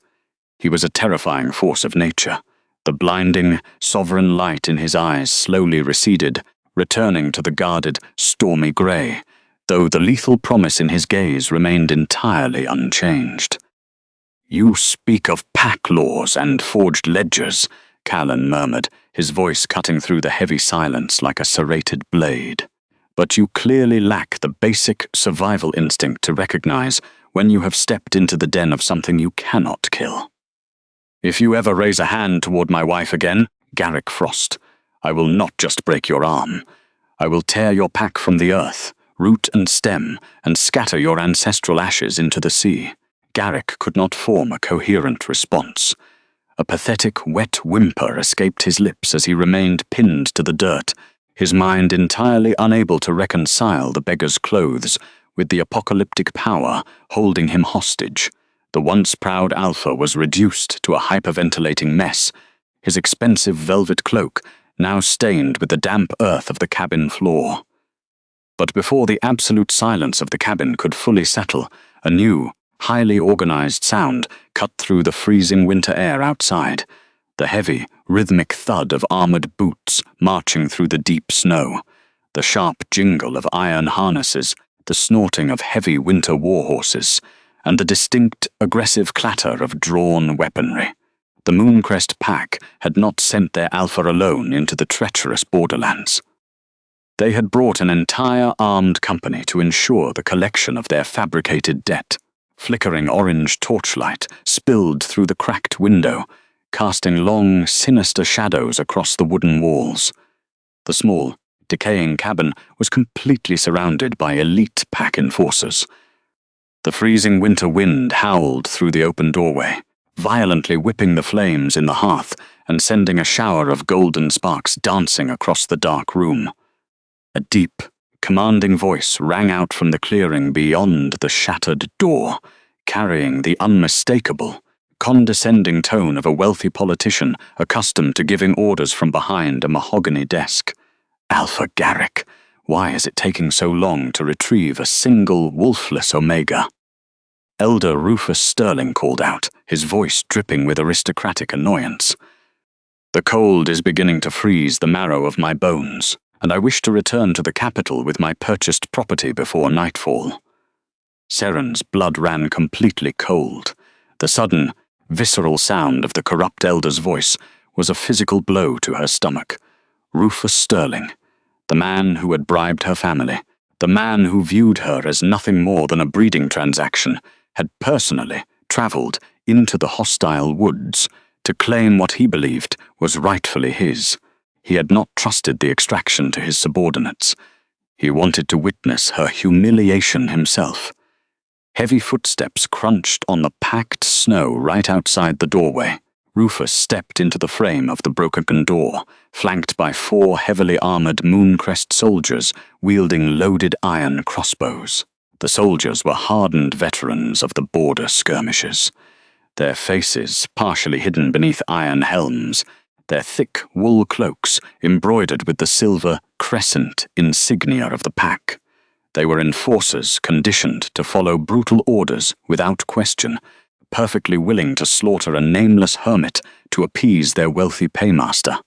He was a terrifying force of nature. The blinding, sovereign light in his eyes slowly receded, returning to the guarded, stormy grey, though the lethal promise in his gaze remained entirely unchanged. "You speak of pack laws and forged ledgers," Kalin murmured, his voice cutting through the heavy silence like a serrated blade. but you clearly lack the basic survival instinct to recognize when you have stepped into the den of something you cannot kill. If you ever raise a hand toward my wife again, Garrick Frost, I will not just break your arm. I will tear your pack from the earth, root and stem, and scatter your ancestral ashes into the sea. Garrick could not form a coherent response. A pathetic, wet whimper escaped his lips as he remained pinned to the dirt, his mind entirely unable to reconcile the beggar's clothes with the apocalyptic power holding him hostage. The once proud Alpha was reduced to a hyperventilating mess, his expensive velvet cloak now stained with the damp earth of the cabin floor. But before the absolute silence of the cabin could fully settle, a new, highly organized sound cut through the freezing winter air outside, the heavy, rhythmic thud of armored boots marching through the deep snow, the sharp jingle of iron harnesses, the snorting of heavy winter warhorses, and the distinct, aggressive clatter of drawn weaponry. The Mooncrest pack had not sent their Alpha alone into the treacherous borderlands. They had brought an entire armed company to ensure the collection of their fabricated debt. Flickering orange torchlight spilled through the cracked window, casting long, sinister shadows across the wooden walls. The small, decaying cabin was completely surrounded by elite pack enforcers. The freezing winter wind howled through the open doorway, violently whipping the flames in the hearth and sending a shower of golden sparks dancing across the dark room. A deep, commanding voice rang out from the clearing beyond the shattered door, carrying the unmistakable, condescending tone of a wealthy politician accustomed to giving orders from behind a mahogany desk. Alpha Garrick, why is it taking so long to retrieve a single wolfless Omega? Elder Rufus Sterling called out, his voice dripping with aristocratic annoyance. The cold is beginning to freeze the marrow of my bones, and I wish to return to the capital with my purchased property before nightfall. Seren's blood ran completely cold. The sudden, visceral sound of the corrupt elder's voice was a physical blow to her stomach. Rufus Sterling, the man who had bribed her family, the man who viewed her as nothing more than a breeding transaction, had personally traveled into the hostile woods to claim what he believed was rightfully his. He had not trusted the extraction to his subordinates. He wanted to witness her humiliation himself. Heavy footsteps crunched on the packed snow right outside the doorway. Rufus stepped into the frame of the broken door, flanked by 4 heavily armored Mooncrest soldiers wielding loaded iron crossbows. The soldiers were hardened veterans of the border skirmishes, their faces partially hidden beneath iron helms, their thick wool cloaks embroidered with the silver crescent insignia of the pack. They were enforcers conditioned to follow brutal orders without question, perfectly willing to slaughter a nameless hermit to appease their wealthy paymaster.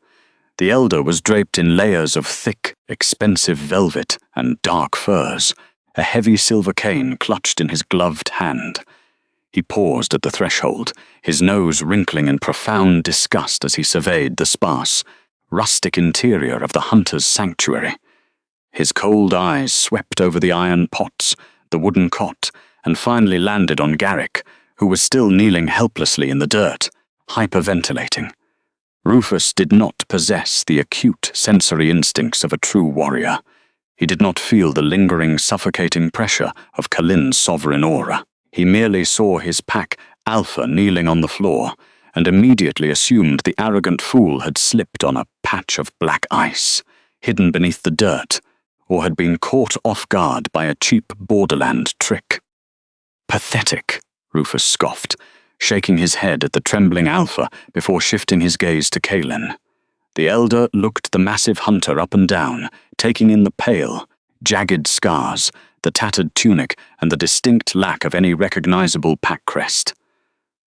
The elder was draped in layers of thick, expensive velvet and dark furs, a heavy silver cane clutched in his gloved hand. He paused at the threshold, his nose wrinkling in profound disgust as he surveyed the sparse, rustic interior of the hunter's sanctuary. His cold eyes swept over the iron pots, the wooden cot, and finally landed on Garrick, who was still kneeling helplessly in the dirt, hyperventilating. Rufus did not possess the acute sensory instincts of a true warrior. He did not feel the lingering, suffocating pressure of Kalin's sovereign aura. He merely saw his pack Alpha kneeling on the floor, and immediately assumed the arrogant fool had slipped on a patch of black ice, hidden beneath the dirt, or had been caught off guard by a cheap borderland trick. Pathetic, Rufus scoffed, shaking his head at the trembling Alpha before shifting his gaze to Kalin. The elder looked the massive hunter up and down, taking in the pale, jagged scars, the tattered tunic, and the distinct lack of any recognizable pack crest.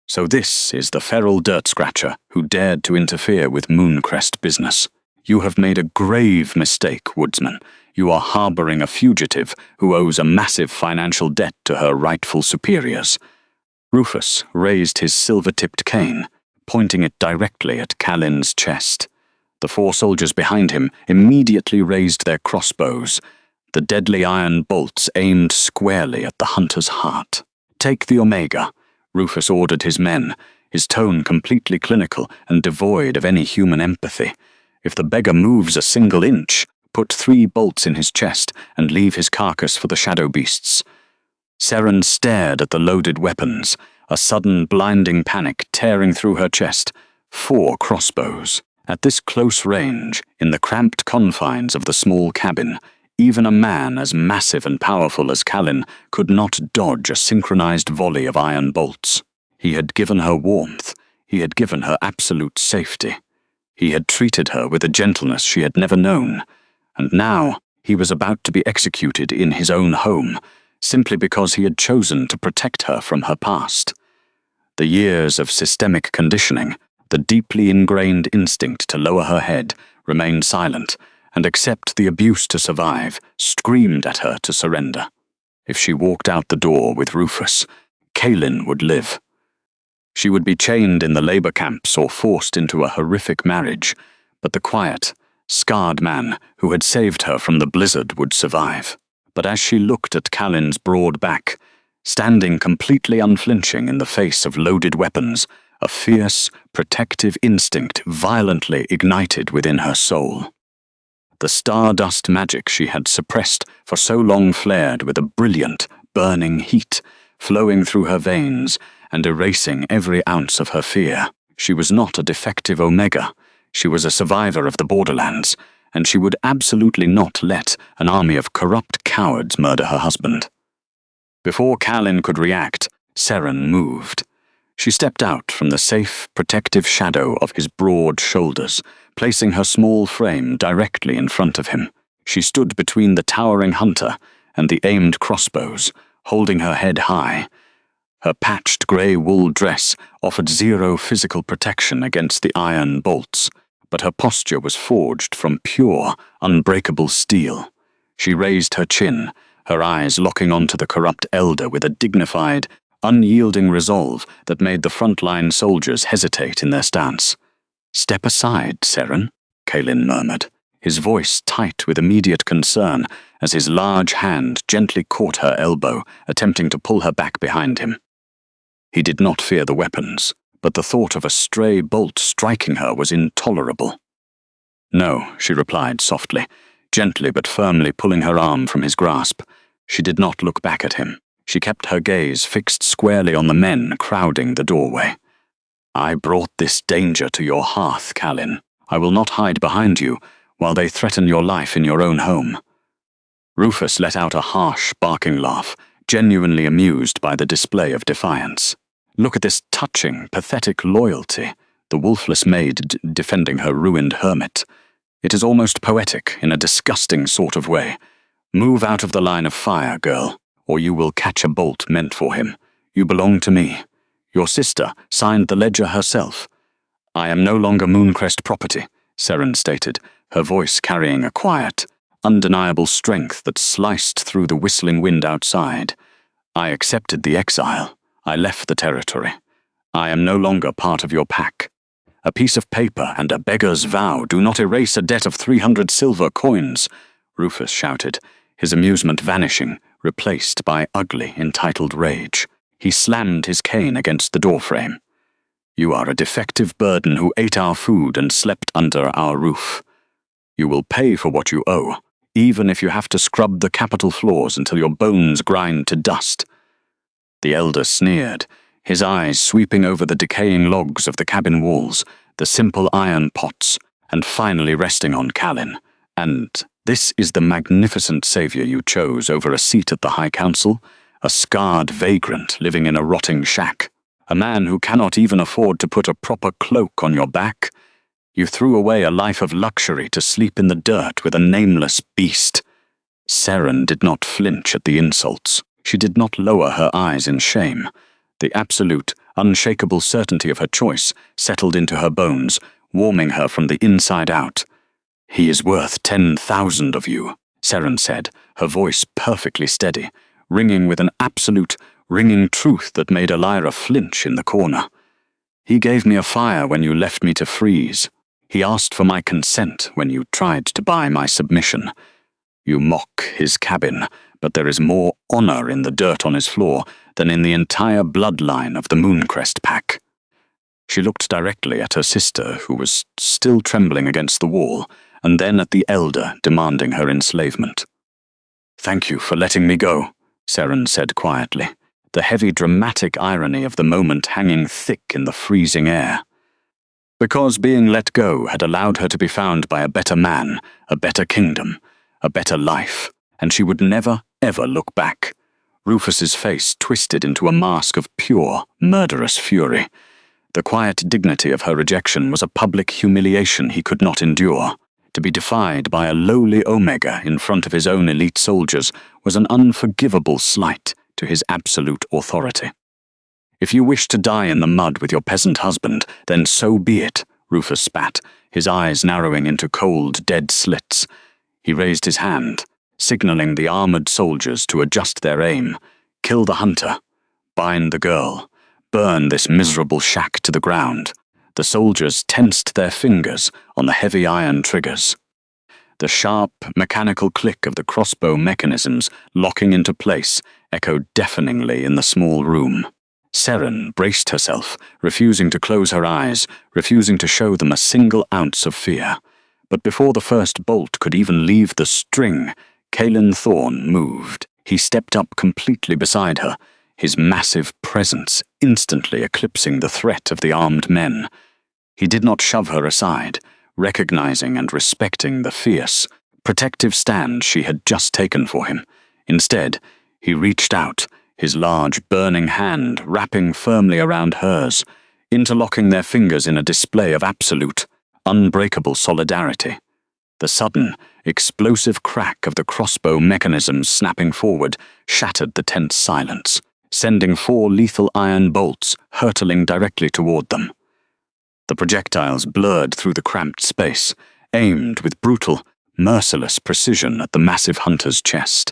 So this is the feral dirt scratcher who dared to interfere with Mooncrest business. You have made a grave mistake, woodsman. You are harboring a fugitive who owes a massive financial debt to her rightful superiors. Rufus raised his silver-tipped cane, pointing it directly at Kalin's chest. The 4 soldiers behind him immediately raised their crossbows. the deadly iron bolts aimed squarely at the hunter's heart. "Take the Omega," Rufus ordered his men, his tone completely clinical and devoid of any human empathy. "If the beggar moves a single inch, put 3 bolts in his chest and leave his carcass for the shadow beasts." Seren stared at the loaded weapons, a sudden blinding panic tearing through her chest. 4 crossbows. At this close range, in the cramped confines of the small cabin, even a man as massive and powerful as Calin could not dodge a synchronized volley of iron bolts. He had given her warmth. He had given her absolute safety. He had treated her with a gentleness she had never known. And now he was about to be executed in his own home, simply because he had chosen to protect her from her past. The years of systemic conditioning, the deeply ingrained instinct to lower her head, remain silent, and accept the abuse to survive, screamed at her to surrender. If she walked out the door with Rufus, Calin would live. She would be chained in the labor camps or forced into a horrific marriage, but the quiet, scarred man who had saved her from the blizzard would survive. But as she looked at Calin's broad back, standing completely unflinching in the face of loaded weapons, a fierce, protective instinct violently ignited within her soul. The stardust magic she had suppressed for so long flared with a brilliant, burning heat, flowing through her veins and erasing every ounce of her fear. She was not a defective Omega. She was a survivor of the borderlands, and she would absolutely not let an army of corrupt cowards murder her husband. Before Calin could react, Seren moved. She stepped out from the safe, protective shadow of his broad shoulders, placing her small frame directly in front of him. She stood between the towering hunter and the aimed crossbows, holding her head high. Her patched grey wool dress offered 0 physical protection against the iron bolts, but her posture was forged from pure, unbreakable steel. She raised her chin, her eyes locking onto the corrupt elder with a dignified, unyielding resolve that made the frontline soldiers hesitate in their stance. "Step aside, Seren," Calin murmured, his voice tight with immediate concern as his large hand gently caught her elbow, attempting to pull her back behind him. He did not fear the weapons, but the thought of a stray bolt striking her was intolerable. "No," she replied softly, gently but firmly pulling her arm from his grasp. She did not look back at him. She kept her gaze fixed squarely on the men crowding the doorway. "I brought this danger to your hearth, Calin. I will not hide behind you while they threaten your life in your own home." Rufus let out a harsh, barking laugh, genuinely amused by the display of defiance. "Look at this touching, pathetic loyalty, the wolfless maid defending her ruined hermit. It is almost poetic in a disgusting sort of way. Move out of the line of fire, girl, or you will catch a bolt meant for him. You belong to me. Your sister signed the ledger herself." "I am no longer Mooncrest property," Seren stated, her voice carrying a quiet, undeniable strength that sliced through the whistling wind outside. "I accepted the exile. I left the territory. I am no longer part of your pack. A piece of paper and a beggar's vow do not erase a debt of 300 silver coins," Rufus shouted, his amusement vanishing, replaced by ugly, entitled rage. He slammed his cane against the doorframe. "You are a defective burden who ate our food and slept under our roof. You will pay for what you owe, even if you have to scrub the capital floors until your bones grind to dust." The elder sneered, his eyes sweeping over the decaying logs of the cabin walls, the simple iron pots, and finally resting on Calin. "And this is the magnificent savior you chose over a seat at the High Council? A scarred vagrant living in a rotting shack? A man who cannot even afford to put a proper cloak on your back? You threw away a life of luxury to sleep in the dirt with a nameless beast." Seren did not flinch at the insults. She did not lower her eyes in shame. The absolute, unshakable certainty of her choice settled into her bones, warming her from the inside out. "He is worth 10,000 of you," Seren said, her voice perfectly steady, ringing with an absolute, ringing truth that made Elira flinch in the corner. "He gave me a fire when you left me to freeze. He asked for my consent when you tried to buy my submission. You mock his cabin, but there is more honor in the dirt on his floor than in the entire bloodline of the Mooncrest pack. She looked directly at her sister, who was still trembling against the wall, and then at the elder demanding her enslavement. "Thank you for letting me go," Seren said quietly, the heavy dramatic irony of the moment hanging thick in the freezing air. Because being let go had allowed her to be found by a better man, a better kingdom, a better life, and she would never, ever look back. Rufus's face twisted into a mask of pure, murderous fury. The quiet dignity of her rejection was a public humiliation he could not endure. To be defied by a lowly Omega in front of his own elite soldiers was an unforgivable slight to his absolute authority. "If you wish to die in the mud with your peasant husband, then so be it," Rufus spat, his eyes narrowing into cold, dead slits. He raised his hand, signaling the armored soldiers to adjust their aim. Kill the hunter. Bind the girl. Burn this miserable shack to the ground. The soldiers tensed their fingers on the heavy iron triggers. The sharp, mechanical click of the crossbow mechanisms locking into place echoed deafeningly in the small room. Seren braced herself, refusing to close her eyes, refusing to show them a single ounce of fear. But before the first bolt could even leave the string, Caelan Thorne moved. He stepped up completely beside her, his massive presence instantly eclipsing the threat of the armed men. He did not shove her aside, recognizing and respecting the fierce, protective stand she had just taken for him. Instead, he reached out, his large, burning hand wrapping firmly around hers, interlocking their fingers in a display of absolute, unbreakable solidarity. The sudden, explosive crack of the crossbow mechanisms snapping forward shattered the tense silence, sending 4 lethal iron bolts hurtling directly toward them. The projectiles blurred through the cramped space, aimed with brutal, merciless precision at the massive hunter's chest.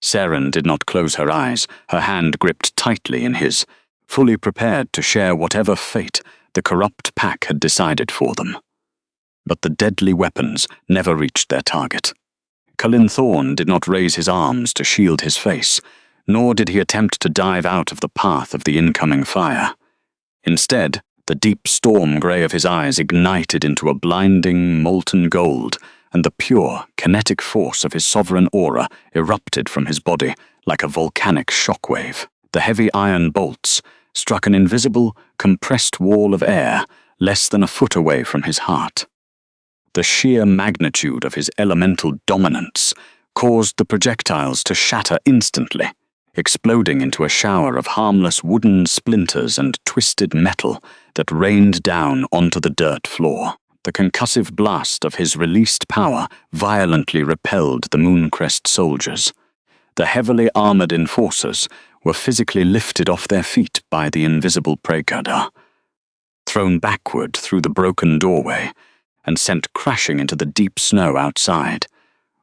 Seren did not close her eyes, her hand gripped tightly in his, fully prepared to share whatever fate the corrupt pack had decided for them. But the deadly weapons never reached their target. Caelan Thorne did not raise his arms to shield his face, nor did he attempt to dive out of the path of the incoming fire. Instead, the deep storm grey of his eyes ignited into a blinding, molten gold, and the pure, kinetic force of his sovereign aura erupted from his body like a volcanic shockwave. The heavy iron bolts struck an invisible, compressed wall of air less than a foot away from his heart. The sheer magnitude of his elemental dominance caused the projectiles to shatter instantly, exploding into a shower of harmless wooden splinters and twisted metal that rained down onto the dirt floor. The concussive blast of his released power violently repelled the Mooncrest soldiers. The heavily armored enforcers were physically lifted off their feet by the invisible Prekada, thrown backward through the broken doorway, and sent crashing into the deep snow outside.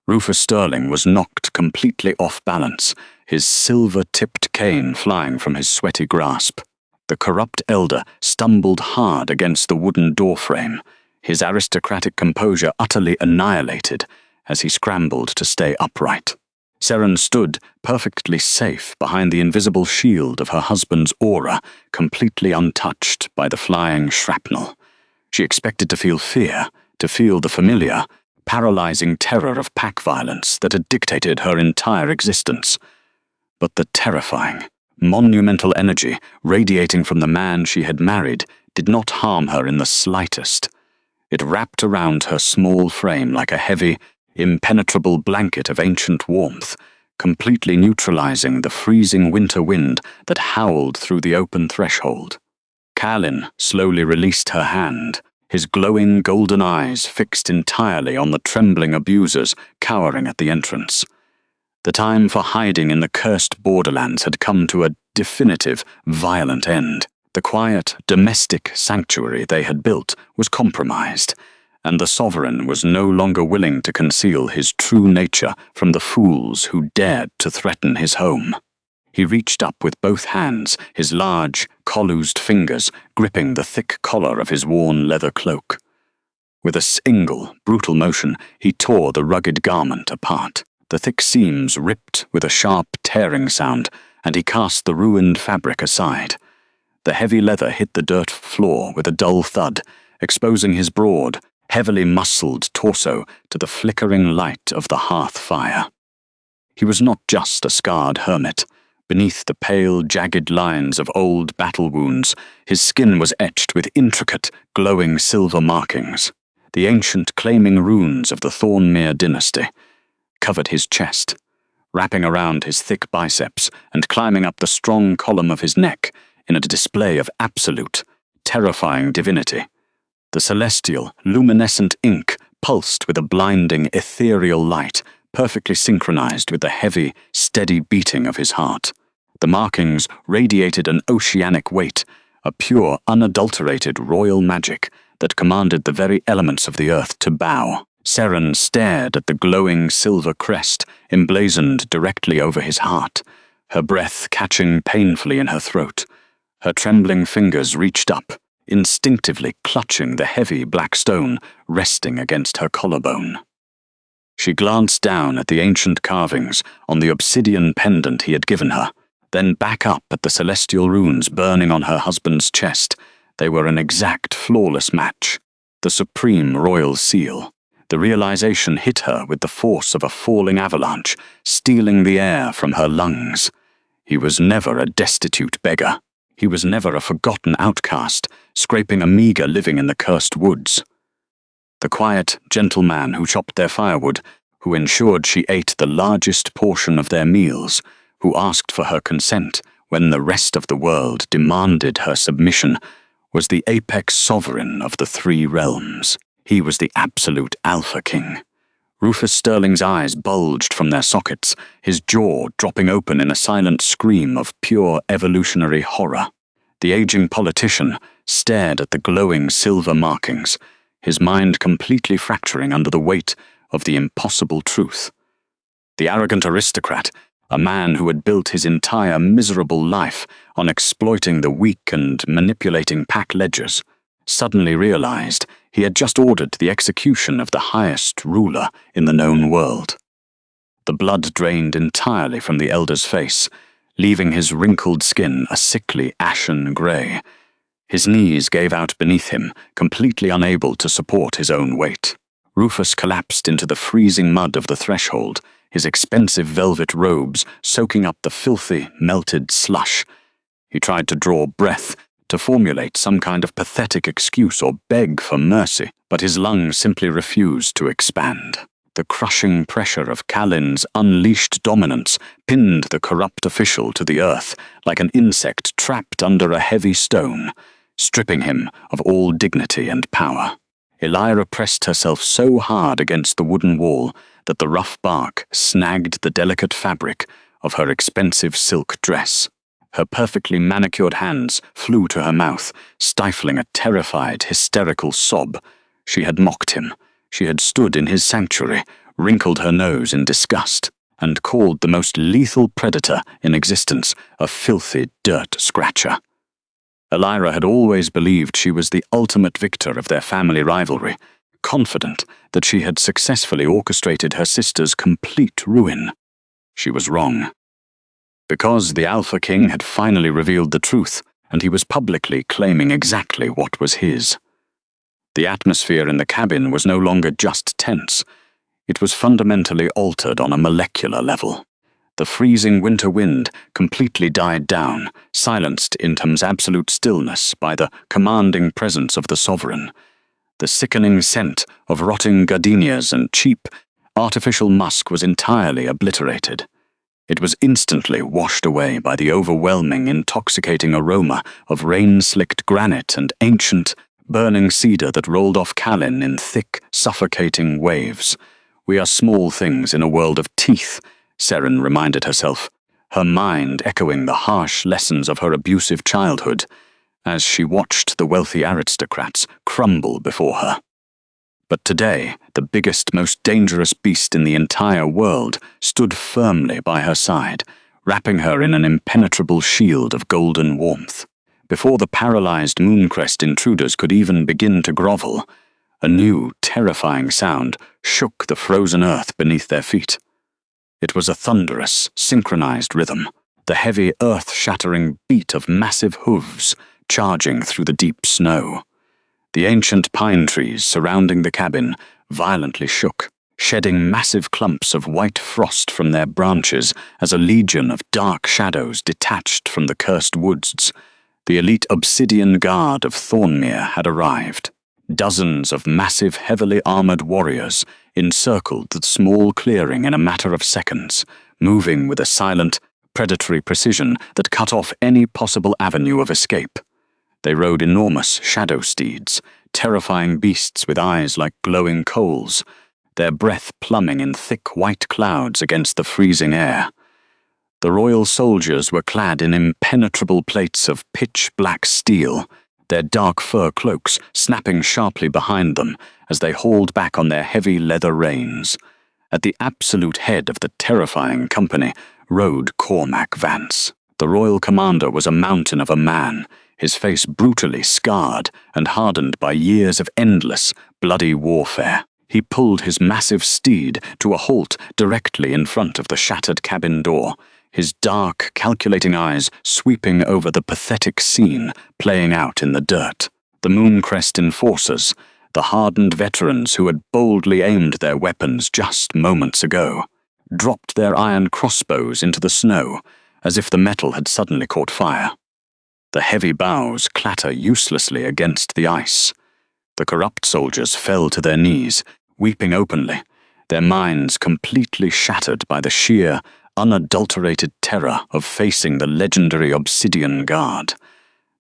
Rufus Sterling was knocked completely off balance, his silver-tipped cane flying from his sweaty grasp. The corrupt elder stumbled hard against the wooden doorframe, his aristocratic composure utterly annihilated as he scrambled to stay upright. Seren stood perfectly safe behind the invisible shield of her husband's aura, completely untouched by the flying shrapnel. She expected to feel fear, to feel the familiar, paralyzing terror of pack violence that had dictated her entire existence. But the terrifying, monumental energy radiating from the man she had married did not harm her in the slightest. It wrapped around her small frame like a heavy, impenetrable blanket of ancient warmth, completely neutralizing the freezing winter wind that howled through the open threshold. Caelan slowly released her hand, his glowing golden eyes fixed entirely on the trembling abusers cowering at the entrance. The time for hiding in the cursed borderlands had come to a definitive, violent end. The quiet, domestic sanctuary they had built was compromised, and the sovereign was no longer willing to conceal his true nature from the fools who dared to threaten his home. He reached up with both hands, his large, collused fingers gripping the thick collar of his worn leather cloak. With a single, brutal motion, he tore the rugged garment apart. The thick seams ripped with a sharp tearing sound, and he cast the ruined fabric aside. The heavy leather hit the dirt floor with a dull thud, exposing his broad, heavily muscled torso to the flickering light of the hearth fire. He was not just a scarred hermit. Beneath the pale, jagged lines of old battle wounds, his skin was etched with intricate, glowing silver markings. The ancient claiming runes of the Thornmere dynasty covered his chest, wrapping around his thick biceps and climbing up the strong column of his neck in a display of absolute, terrifying divinity. The celestial, luminescent ink pulsed with a blinding, ethereal light, perfectly synchronized with the heavy, steady beating of his heart. The markings radiated an oceanic weight, a pure, unadulterated royal magic that commanded the very elements of the earth to bow. Seren stared at the glowing silver crest emblazoned directly over his heart, her breath catching painfully in her throat. Her trembling fingers reached up, instinctively clutching the heavy black stone resting against her collarbone. She glanced down at the ancient carvings on the obsidian pendant he had given her, then back up at the celestial runes burning on her husband's chest. They were an exact, flawless match. The supreme royal seal. The realization hit her with the force of a falling avalanche, stealing the air from her lungs. He was never a destitute beggar. He was never a forgotten outcast, scraping a meager living in the cursed woods. The quiet, gentle man who chopped their firewood, who ensured she ate the largest portion of their meals, who asked for her consent when the rest of the world demanded her submission, was the apex sovereign of the three realms. He was the absolute Alpha King. Rufus Sterling's eyes bulged from their sockets, his jaw dropping open in a silent scream of pure evolutionary horror. The aging politician stared at the glowing silver markings, his mind completely fracturing under the weight of the impossible truth. The arrogant aristocrat, a man who had built his entire miserable life on exploiting the weak and manipulating pack ledgers, suddenly realized he had just ordered the execution of the highest ruler in the known world. The blood drained entirely from the elder's face, leaving his wrinkled skin a sickly ashen grey. His knees gave out beneath him, completely unable to support his own weight. Rufus collapsed into the freezing mud of the threshold, his expensive velvet robes soaking up the filthy, melted slush. He tried to draw breath, to formulate some kind of pathetic excuse or beg for mercy, but his lungs simply refused to expand. The crushing pressure of Kalin's unleashed dominance pinned the corrupt official to the earth like an insect trapped under a heavy stone, stripping him of all dignity and power. Elira pressed herself so hard against the wooden wall that the rough bark snagged the delicate fabric of her expensive silk dress. Her perfectly manicured hands flew to her mouth, stifling a terrified, hysterical sob. She had mocked him. She had stood in his sanctuary, wrinkled her nose in disgust, and called the most lethal predator in existence a filthy dirt scratcher. Elira had always believed she was the ultimate victor of their family rivalry, confident that she had successfully orchestrated her sister's complete ruin. She was wrong. Because the Alpha King had finally revealed the truth, and he was publicly claiming exactly what was his. The atmosphere in the cabin was no longer just tense. It was fundamentally altered on a molecular level. The freezing winter wind completely died down, silenced Intam's absolute stillness by the commanding presence of the sovereign. The sickening scent of rotting gardenias and cheap, artificial musk was entirely obliterated. It was instantly washed away by the overwhelming, intoxicating aroma of rain-slicked granite and ancient, burning cedar that rolled off Kalin in thick, suffocating waves. We are small things in a world of teeth, Seren reminded herself, her mind echoing the harsh lessons of her abusive childhood as she watched the wealthy aristocrats crumble before her. But today, the biggest, most dangerous beast in the entire world stood firmly by her side, wrapping her in an impenetrable shield of golden warmth. Before the paralyzed Mooncrest intruders could even begin to grovel, A new, terrifying sound shook the frozen earth beneath their feet. It was a thunderous, synchronized rhythm, the heavy, earth-shattering beat of massive hooves charging through the deep snow. The ancient pine trees surrounding the cabin violently shook, shedding massive clumps of white frost from their branches as a legion of dark shadows detached from the cursed woods. The elite obsidian guard of Thornmere had arrived. Dozens of massive, heavily armored warriors encircled the small clearing in a matter of seconds, moving with a silent, predatory precision that cut off any possible avenue of escape. They rode enormous shadow steeds, terrifying beasts with eyes like glowing coals, their breath plumbing in thick white clouds against the freezing air. The royal soldiers were clad in impenetrable plates of pitch-black steel, their dark fur cloaks snapping sharply behind them as they hauled back on their heavy leather reins. At the absolute head of the terrifying company rode Cormac Vance. The royal commander was a mountain of a man, his face brutally scarred and hardened by years of endless, bloody warfare. He pulled his massive steed to a halt directly in front of the shattered cabin door, his dark, calculating eyes sweeping over the pathetic scene playing out in the dirt. The Mooncrest enforcers, the hardened veterans who had boldly aimed their weapons just moments ago, dropped their iron crossbows into the snow as if the metal had suddenly caught fire. The heavy boughs clatter uselessly against the ice. The corrupt soldiers fell to their knees, weeping openly, their minds completely shattered by the sheer, unadulterated terror of facing the legendary Obsidian Guard.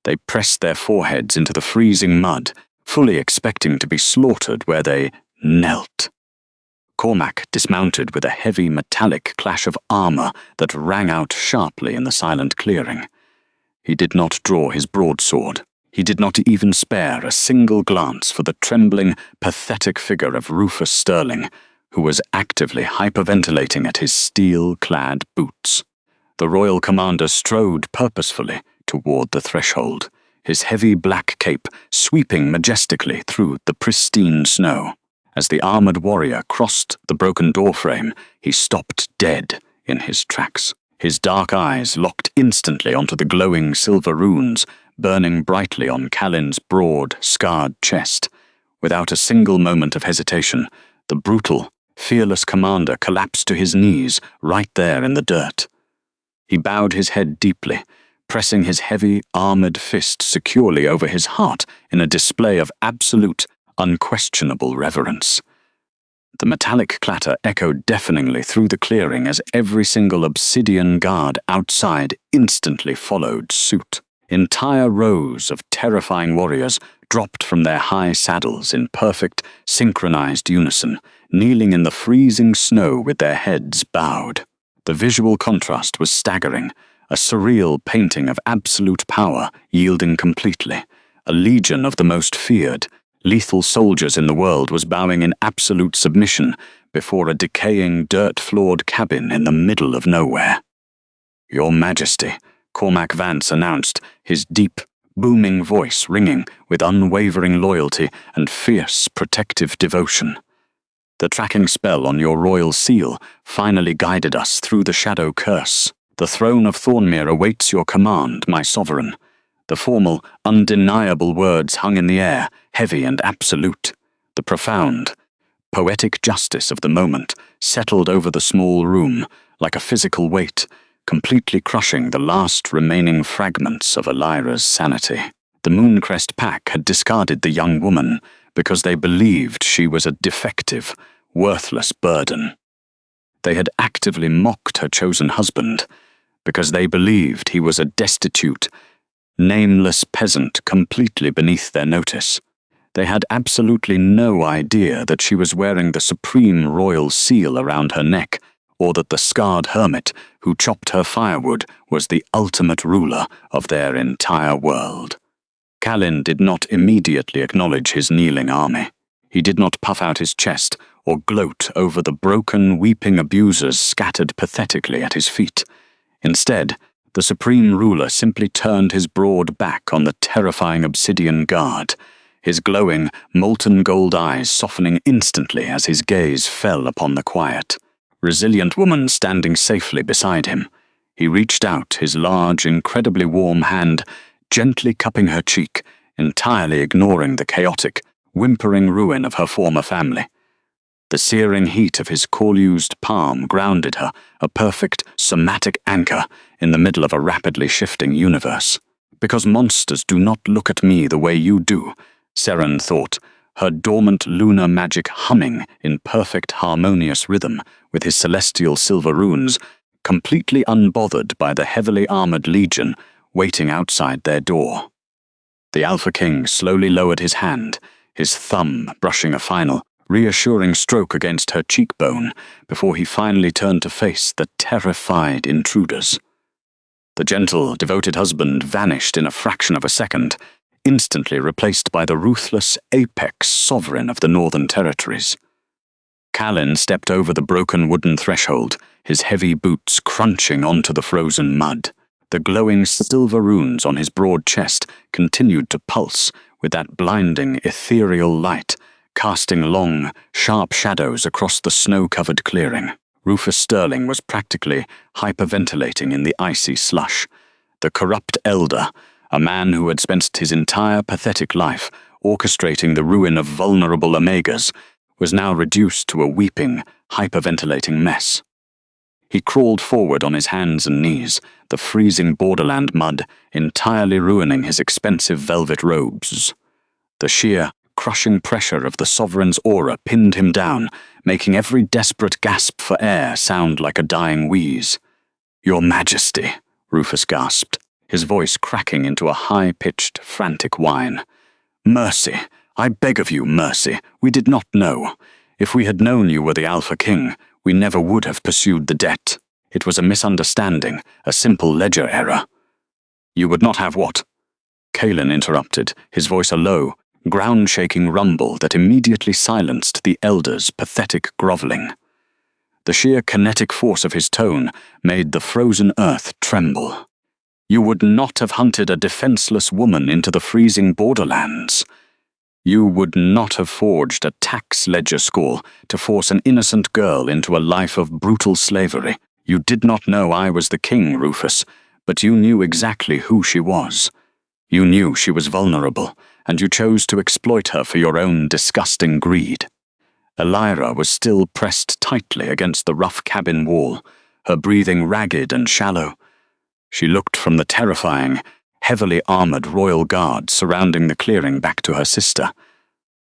They pressed their foreheads into the freezing mud, fully expecting to be slaughtered where they knelt. Cormac dismounted with a heavy metallic clash of armor that rang out sharply in the silent clearing. He did not draw his broadsword. He did not even spare a single glance for the trembling, pathetic figure of Rufus Sterling, who was actively hyperventilating at his steel-clad boots. The royal commander strode purposefully toward the threshold, his heavy black cape sweeping majestically through the pristine snow. As the armored warrior crossed the broken doorframe, he stopped dead in his tracks. His dark eyes locked instantly onto the glowing silver runes, burning brightly on Callan's broad, scarred chest. Without a single moment of hesitation, the brutal, fearless commander collapsed to his knees right there in the dirt. He bowed his head deeply, pressing his heavy, armored fist securely over his heart in a display of absolute, unquestionable reverence. The metallic clatter echoed deafeningly through the clearing as every single obsidian guard outside instantly followed suit. Entire rows of terrifying warriors dropped from their high saddles in perfect, synchronized unison, kneeling in the freezing snow with their heads bowed. The visual contrast was staggering, a surreal painting of absolute power yielding completely. A legion of the most feared, lethal soldiers in the world was bowing in absolute submission before a decaying, dirt-floored cabin in the middle of nowhere. "Your Majesty," Cormac Vance announced, his deep, booming voice ringing with unwavering loyalty and fierce, protective devotion. "The tracking spell on your royal seal finally guided us through the shadow curse. The throne of Thornmere awaits your command, my sovereign." The formal, undeniable words hung in the air, heavy and absolute. The profound, poetic justice of the moment settled over the small room like a physical weight, completely crushing the last remaining fragments of Elira's sanity. The Mooncrest pack had discarded the young woman because they believed she was a defective, worthless burden. They had actively mocked her chosen husband because they believed he was a destitute, nameless peasant completely beneath their notice. They had absolutely no idea that she was wearing the supreme royal seal around her neck, or that the scarred hermit who chopped her firewood was the ultimate ruler of their entire world. Callan did not immediately acknowledge his kneeling army. He did not puff out his chest or gloat over the broken, weeping abusers scattered pathetically at his feet. Instead, the supreme ruler simply turned his broad back on the terrifying obsidian guard, his glowing, molten gold eyes softening instantly as his gaze fell upon the quiet, resilient woman standing safely beside him. He reached out his large, incredibly warm hand, gently cupping her cheek, entirely ignoring the chaotic, whimpering ruin of her former family. The searing heat of his coil-used palm grounded her, a perfect, somatic anchor in the middle of a rapidly shifting universe. Because monsters do not look at me the way you do, Seren thought, her dormant lunar magic humming in perfect harmonious rhythm with his celestial silver runes, completely unbothered by the heavily armored legion waiting outside their door. The Alpha King slowly lowered his hand, his thumb brushing a final, reassuring stroke against her cheekbone before he finally turned to face the terrified intruders. The gentle, devoted husband vanished in a fraction of a second, instantly replaced by the ruthless apex sovereign of the Northern Territories. Callan stepped over the broken wooden threshold, his heavy boots crunching onto the frozen mud. The glowing silver runes on his broad chest continued to pulse with that blinding, ethereal light, casting long, sharp shadows across the snow-covered clearing. Rufus Sterling was practically hyperventilating in the icy slush. The corrupt elder, a man who had spent his entire pathetic life orchestrating the ruin of vulnerable Omegas, was now reduced to a weeping, hyperventilating mess. He crawled forward on his hands and knees, the freezing borderland mud entirely ruining his expensive velvet robes. The sheer, crushing pressure of the sovereign's aura pinned him down, making every desperate gasp for air sound like a dying wheeze. "Your Majesty," Rufus gasped, his voice cracking into a high-pitched, frantic whine. "Mercy, I beg of you, mercy, we did not know. If we had known you were the Alpha King, we never would have pursued the debt. It was a misunderstanding, a simple ledger error." "You would not have what?" Callan interrupted, his voice a low, ground-shaking rumble that immediately silenced the elder's pathetic groveling. The sheer kinetic force of his tone made the frozen earth tremble. "You would not have hunted a defenseless woman into the freezing borderlands. You would not have forged a tax ledger score to force an innocent girl into a life of brutal slavery. You did not know I was the king, Rufus, but you knew exactly who she was. You knew she was vulnerable, and you chose to exploit her for your own disgusting greed." Elira was still pressed tightly against the rough cabin wall, her breathing ragged and shallow. She looked from the terrifying, heavily armored royal guard surrounding the clearing back to her sister.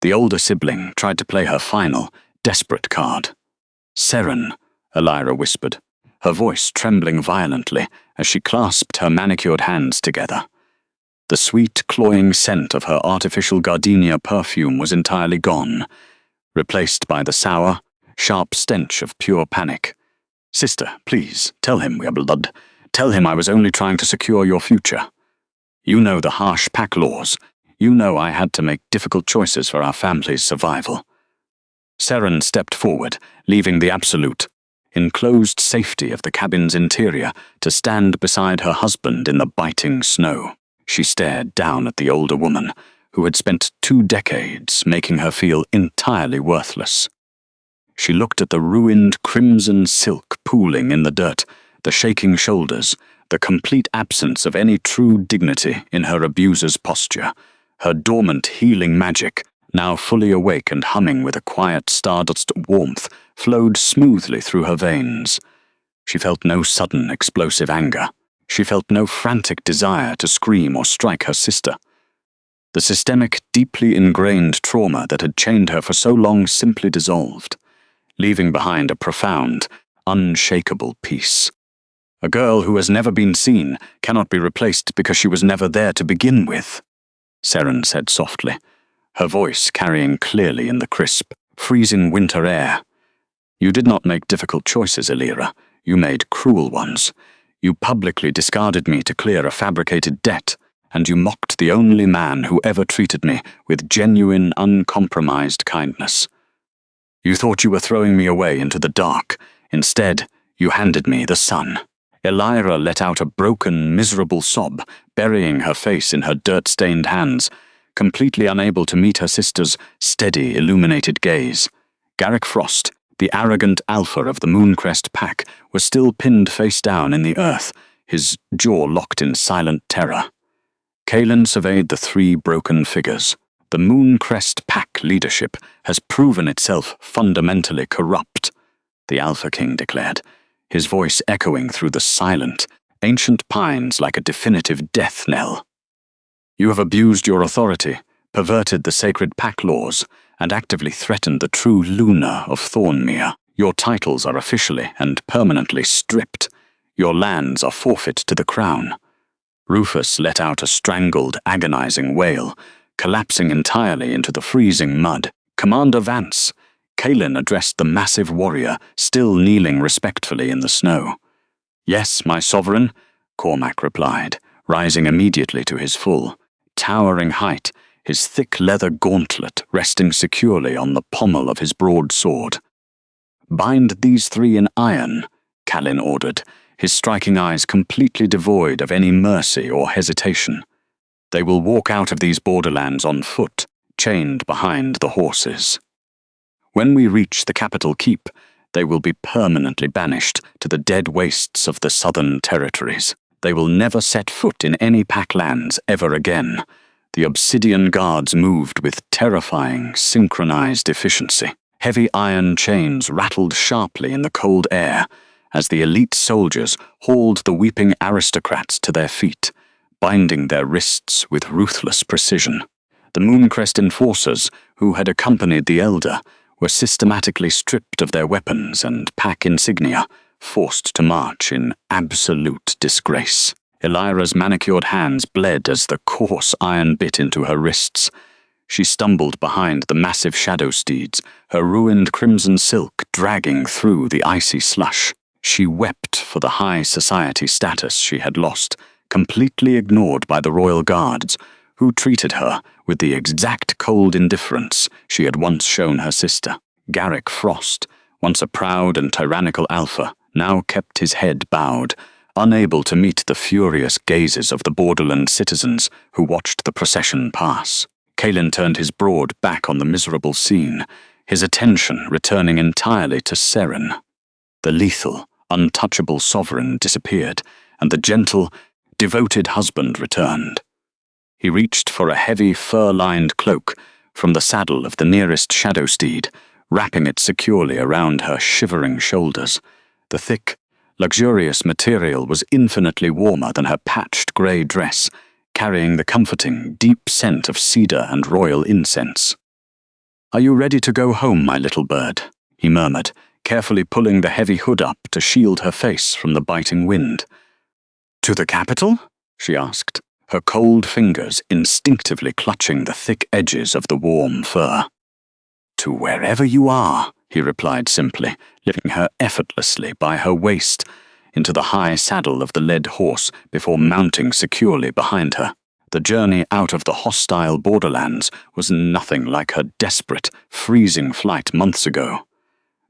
The older sibling tried to play her final, desperate card. "Seren," Elira whispered, her voice trembling violently as she clasped her manicured hands together. The sweet, cloying scent of her artificial gardenia perfume was entirely gone, replaced by the sour, sharp stench of pure panic. "Sister, please, tell him we are blood. Tell him I was only trying to secure your future. You know the harsh pack laws. You know I had to make difficult choices for our family's survival." Seren stepped forward, leaving the absolute, enclosed safety of the cabin's interior to stand beside her husband in the biting snow. She stared down at the older woman, who had spent 2 decades making her feel entirely worthless. She looked at the ruined crimson silk pooling in the dirt, the shaking shoulders, the complete absence of any true dignity in her abuser's posture, her dormant healing magic, now fully awake and humming with a quiet stardust warmth, flowed smoothly through her veins. She felt no sudden explosive anger. She felt no frantic desire to scream or strike her sister. The systemic, deeply ingrained trauma that had chained her for so long simply dissolved, leaving behind a profound, unshakable peace. A girl who has never been seen cannot be replaced because she was never there to begin with, Seren said softly, her voice carrying clearly in the crisp, freezing winter air. "You did not make difficult choices, Elira. You made cruel ones. You publicly discarded me to clear a fabricated debt, and you mocked the only man who ever treated me with genuine, uncompromised kindness. You thought you were throwing me away into the dark. Instead, you handed me the sun." Elira let out a broken, miserable sob, burying her face in her dirt-stained hands, completely unable to meet her sister's steady, illuminated gaze. Garrick Frost, the arrogant alpha of the Mooncrest pack, was still pinned face down in the earth, his jaw locked in silent terror. Kaelin surveyed the three broken figures. The Mooncrest pack leadership has proven itself fundamentally corrupt, the Alpha King declared, his voice echoing through the silent, ancient pines like a definitive death knell. You have abused your authority, perverted the sacred pack laws, and actively threatened the true Luna of Thornmere. Your titles are officially and permanently stripped. Your lands are forfeit to the crown. Rufus let out a strangled, agonizing wail, collapsing entirely into the freezing mud. Commander Vance, Kaelin addressed the massive warrior, still kneeling respectfully in the snow. Yes, my sovereign, Cormac replied, rising immediately to his full, towering height, his thick leather gauntlet resting securely on the pommel of his broadsword. Bind these three in iron, Kaelin ordered, his striking eyes completely devoid of any mercy or hesitation. They will walk out of these borderlands on foot, chained behind the horses. When we reach the capital keep, they will be permanently banished to the dead wastes of the southern territories. They will never set foot in any pack lands ever again. The Obsidian Guards moved with terrifying, synchronized efficiency. Heavy iron chains rattled sharply in the cold air as the elite soldiers hauled the weeping aristocrats to their feet, binding their wrists with ruthless precision. The Mooncrest enforcers, who had accompanied the Elder, were systematically stripped of their weapons and pack insignia, forced to march in absolute disgrace. Elira's manicured hands bled as the coarse iron bit into her wrists. She stumbled behind the massive shadow steeds, her ruined crimson silk dragging through the icy slush. She wept for the high society status she had lost, completely ignored by the royal guards, who treated her with the exact cold indifference she had once shown her sister. Garrick Frost, once a proud and tyrannical alpha, now kept his head bowed, unable to meet the furious gazes of the borderland citizens who watched the procession pass. Kaelin turned his broad back on the miserable scene, his attention returning entirely to Seren. The lethal, untouchable sovereign disappeared, and the gentle, devoted husband returned. He reached for a heavy fur-lined cloak from the saddle of the nearest shadow steed, wrapping it securely around her shivering shoulders. The thick, luxurious material was infinitely warmer than her patched grey dress, carrying the comforting, deep scent of cedar and royal incense. "Are you ready to go home, my little bird?" he murmured, carefully pulling the heavy hood up to shield her face from the biting wind. "To the capital?" she asked, her cold fingers instinctively clutching the thick edges of the warm fur. "To wherever you are," he replied simply, lifting her effortlessly by her waist into the high saddle of the led horse before mounting securely behind her. The journey out of the hostile borderlands was nothing like her desperate, freezing flight months ago.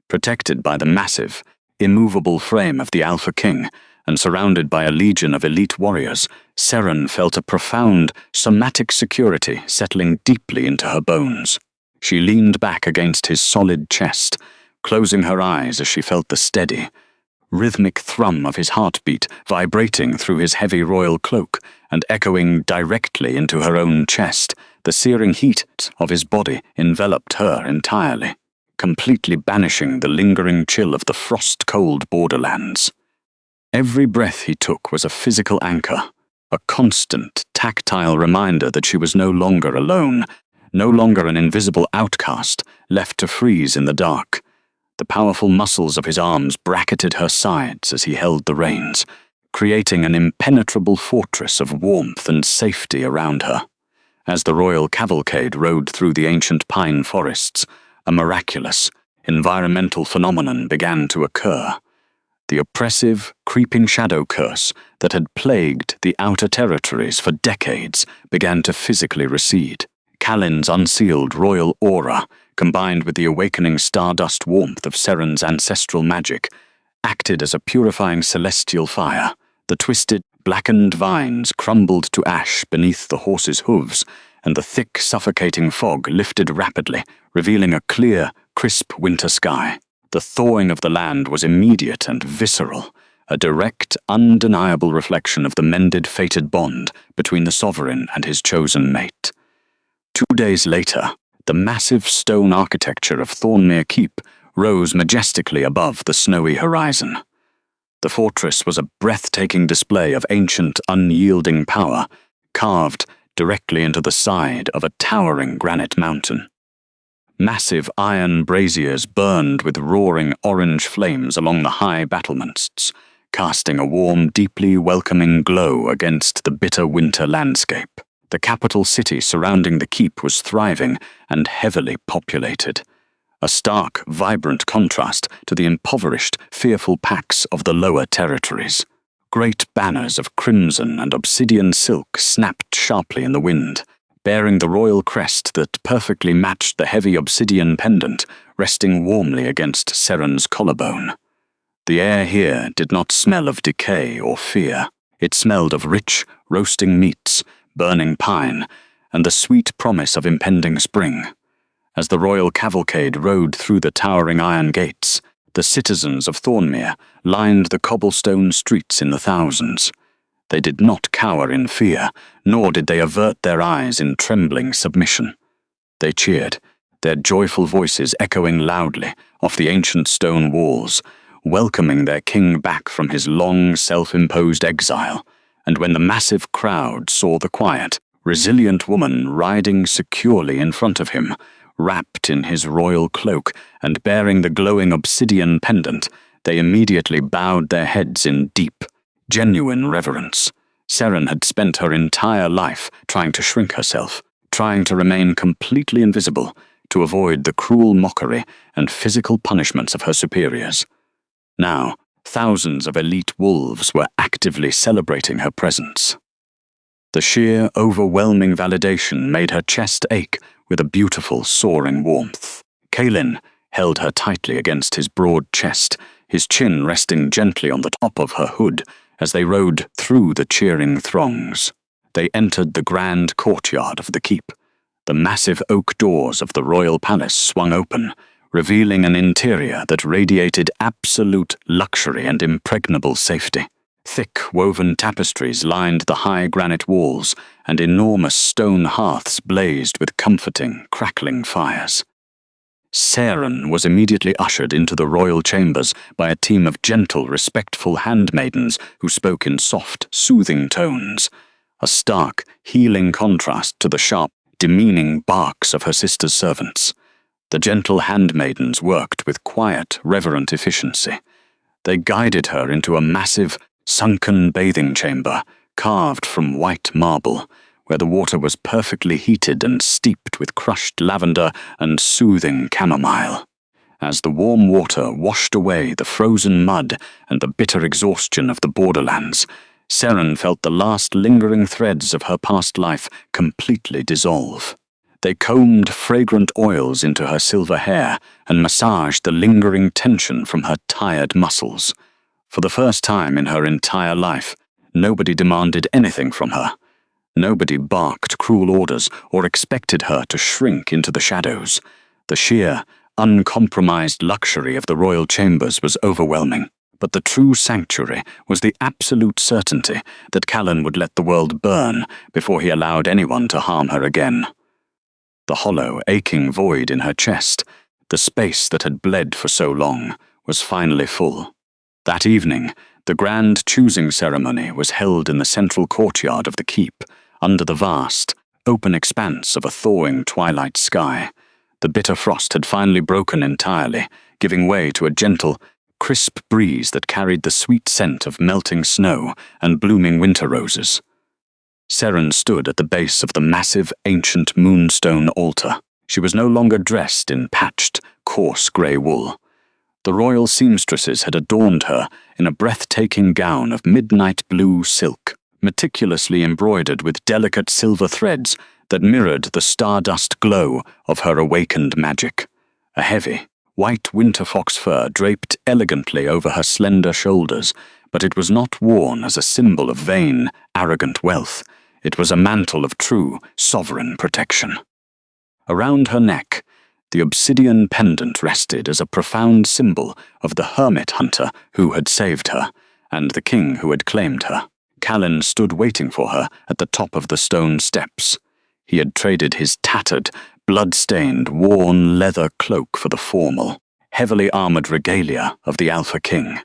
Protected by the massive, immovable frame of the Alpha King, and surrounded by a legion of elite warriors, Seren felt a profound, somatic security settling deeply into her bones. She leaned back against his solid chest, closing her eyes as she felt the steady, rhythmic thrum of his heartbeat vibrating through his heavy royal cloak and echoing directly into her own chest. The searing heat of his body enveloped her entirely, completely banishing the lingering chill of the frost-cold borderlands. Every breath he took was a physical anchor, a constant, tactile reminder that she was no longer alone, no longer an invisible outcast, left to freeze in the dark. The powerful muscles of his arms bracketed her sides as he held the reins, creating an impenetrable fortress of warmth and safety around her. As the royal cavalcade rode through the ancient pine forests, a miraculous, environmental phenomenon began to occur. The oppressive, creeping shadow curse that had plagued the outer territories for decades began to physically recede. Kaelin's unsealed royal aura, combined with the awakening stardust warmth of Seren's ancestral magic, acted as a purifying celestial fire. The twisted, blackened vines crumbled to ash beneath the horse's hooves, and the thick, suffocating fog lifted rapidly, revealing a clear, crisp winter sky. The thawing of the land was immediate and visceral, a direct, undeniable reflection of the mended, fated bond between the sovereign and his chosen mate. 2 days later, the massive stone architecture of Thornmere Keep rose majestically above the snowy horizon. The fortress was a breathtaking display of ancient, unyielding power, carved directly into the side of a towering granite mountain. Massive iron braziers burned with roaring orange flames along the high battlements, casting a warm, deeply welcoming glow against the bitter winter landscape. The capital city surrounding the keep was thriving and heavily populated, a stark, vibrant contrast to the impoverished, fearful packs of the lower territories. Great banners of crimson and obsidian silk snapped sharply in the wind, bearing the royal crest that perfectly matched the heavy obsidian pendant resting warmly against Seren's collarbone. The air here did not smell of decay or fear. It smelled of rich, roasting meats, burning pine, and the sweet promise of impending spring. As the royal cavalcade rode through the towering iron gates, the citizens of Thornmere lined the cobblestone streets in the thousands. They did not cower in fear, nor did they avert their eyes in trembling submission. They cheered, their joyful voices echoing loudly off the ancient stone walls, welcoming their king back from his long, self-imposed exile. And when the massive crowd saw the quiet, resilient woman riding securely in front of him, wrapped in his royal cloak and bearing the glowing obsidian pendant, they immediately bowed their heads in deep, genuine reverence. Seren had spent her entire life trying to shrink herself, trying to remain completely invisible, to avoid the cruel mockery and physical punishments of her superiors. Now, thousands of elite wolves were actively celebrating her presence. The sheer, overwhelming validation made her chest ache with a beautiful, soaring warmth. Kaelin held her tightly against his broad chest, his chin resting gently on the top of her hood as they rode through the cheering throngs. They entered the grand courtyard of the keep. The massive oak doors of the royal palace swung open, revealing an interior that radiated absolute luxury and impregnable safety. Thick, woven tapestries lined the high granite walls, and enormous stone hearths blazed with comforting, crackling fires. Seren was immediately ushered into the royal chambers by a team of gentle, respectful handmaidens who spoke in soft, soothing tones, a stark, healing contrast to the sharp, demeaning barks of her sister's servants. The gentle handmaidens worked with quiet, reverent efficiency. They guided her into a massive, sunken bathing chamber, carved from white marble, where the water was perfectly heated and steeped with crushed lavender and soothing chamomile. As the warm water washed away the frozen mud and the bitter exhaustion of the borderlands, Seren felt the last lingering threads of her past life completely dissolve. They combed fragrant oils into her silver hair and massaged the lingering tension from her tired muscles. For the first time in her entire life, nobody demanded anything from her. Nobody barked cruel orders or expected her to shrink into the shadows. The sheer, uncompromised luxury of the royal chambers was overwhelming, but the true sanctuary was the absolute certainty that Callan would let the world burn before he allowed anyone to harm her again. The hollow, aching void in her chest, the space that had bled for so long, was finally full. That evening, the grand choosing ceremony was held in the central courtyard of the keep, under the vast, open expanse of a thawing twilight sky. The bitter frost had finally broken entirely, giving way to a gentle, crisp breeze that carried the sweet scent of melting snow and blooming winter roses. Seren stood at the base of the massive, ancient moonstone altar. She was no longer dressed in patched, coarse grey wool. The royal seamstresses had adorned her in a breathtaking gown of midnight blue silk, meticulously embroidered with delicate silver threads that mirrored the stardust glow of her awakened magic. A heavy, white winter fox fur draped elegantly over her slender shoulders, but it was not worn as a symbol of vain, arrogant wealth. It was a mantle of true, sovereign protection. Around her neck, the obsidian pendant rested as a profound symbol of the hermit hunter who had saved her, and the king who had claimed her. Callan stood waiting for her at the top of the stone steps. He had traded his tattered, blood-stained, worn leather cloak for the formal, heavily armored regalia of the Alpha King.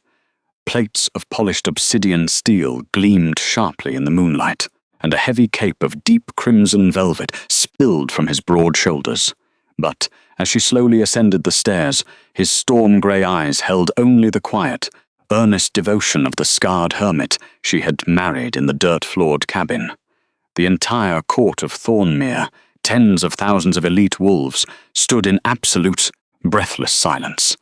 Plates of polished obsidian steel gleamed sharply in the moonlight, and a heavy cape of deep crimson velvet spilled from his broad shoulders. But, as she slowly ascended the stairs, his storm-grey eyes held only the quiet, earnest devotion of the scarred hermit she had married in the dirt-floored cabin. The entire court of Thornmere, tens of thousands of elite wolves, stood in absolute, breathless silence.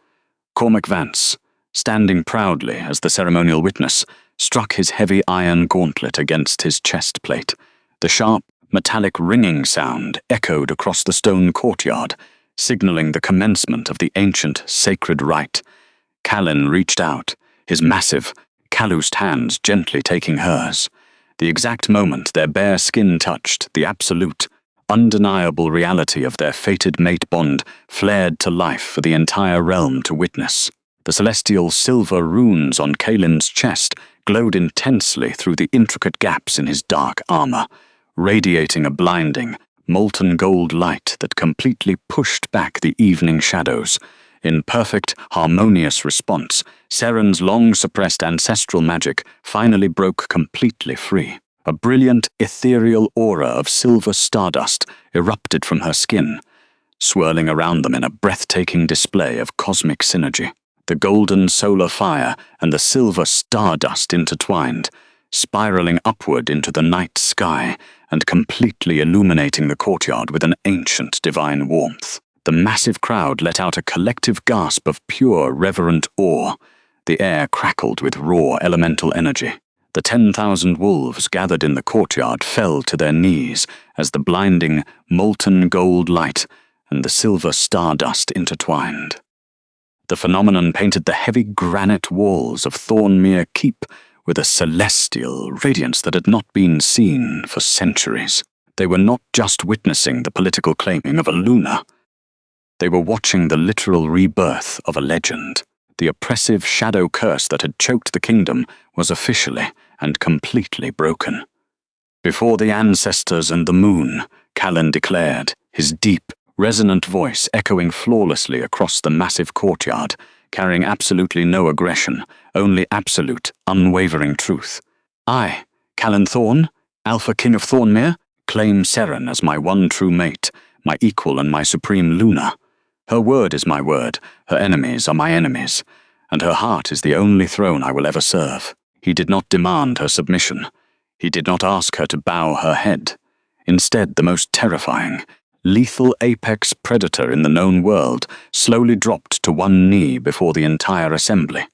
Cormac Vance, standing proudly as the ceremonial witness, struck his heavy iron gauntlet against his chest plate. The sharp, metallic ringing sound echoed across the stone courtyard, signaling the commencement of the ancient sacred rite. Callan reached out, his massive, calloused hands gently taking hers. The exact moment their bare skin touched, the absolute, undeniable reality of their fated mate bond flared to life for the entire realm to witness. The celestial silver runes on Caelin's chest glowed intensely through the intricate gaps in his dark armor, radiating a blinding, molten gold light that completely pushed back the evening shadows. In perfect, harmonious response, Seren's long-suppressed ancestral magic finally broke completely free. A brilliant, ethereal aura of silver stardust erupted from her skin, swirling around them in a breathtaking display of cosmic synergy. The golden solar fire and the silver stardust intertwined, spiraling upward into the night sky and completely illuminating the courtyard with an ancient divine warmth. The massive crowd let out a collective gasp of pure, reverent awe. The air crackled with raw elemental energy. The 10,000 wolves gathered in the courtyard fell to their knees as the blinding, molten gold light and the silver stardust intertwined. The phenomenon painted the heavy granite walls of Thornmere Keep with a celestial radiance that had not been seen for centuries. They were not just witnessing the political claiming of a Luna. They were watching the literal rebirth of a legend. The oppressive shadow curse that had choked the kingdom was officially and completely broken. Before the ancestors and the moon, Callan declared, his deep, resonant voice echoing flawlessly across the massive courtyard, carrying absolutely no aggression, only absolute, unwavering truth. I, Callan Thorn, Alpha King of Thornmere, claim Seren as my one true mate, my equal and my supreme Luna. Her word is my word, her enemies are my enemies, and her heart is the only throne I will ever serve. He did not demand her submission. He did not ask her to bow her head. Instead, the most terrifying, lethal apex predator in the known world slowly dropped to one knee before the entire assembly,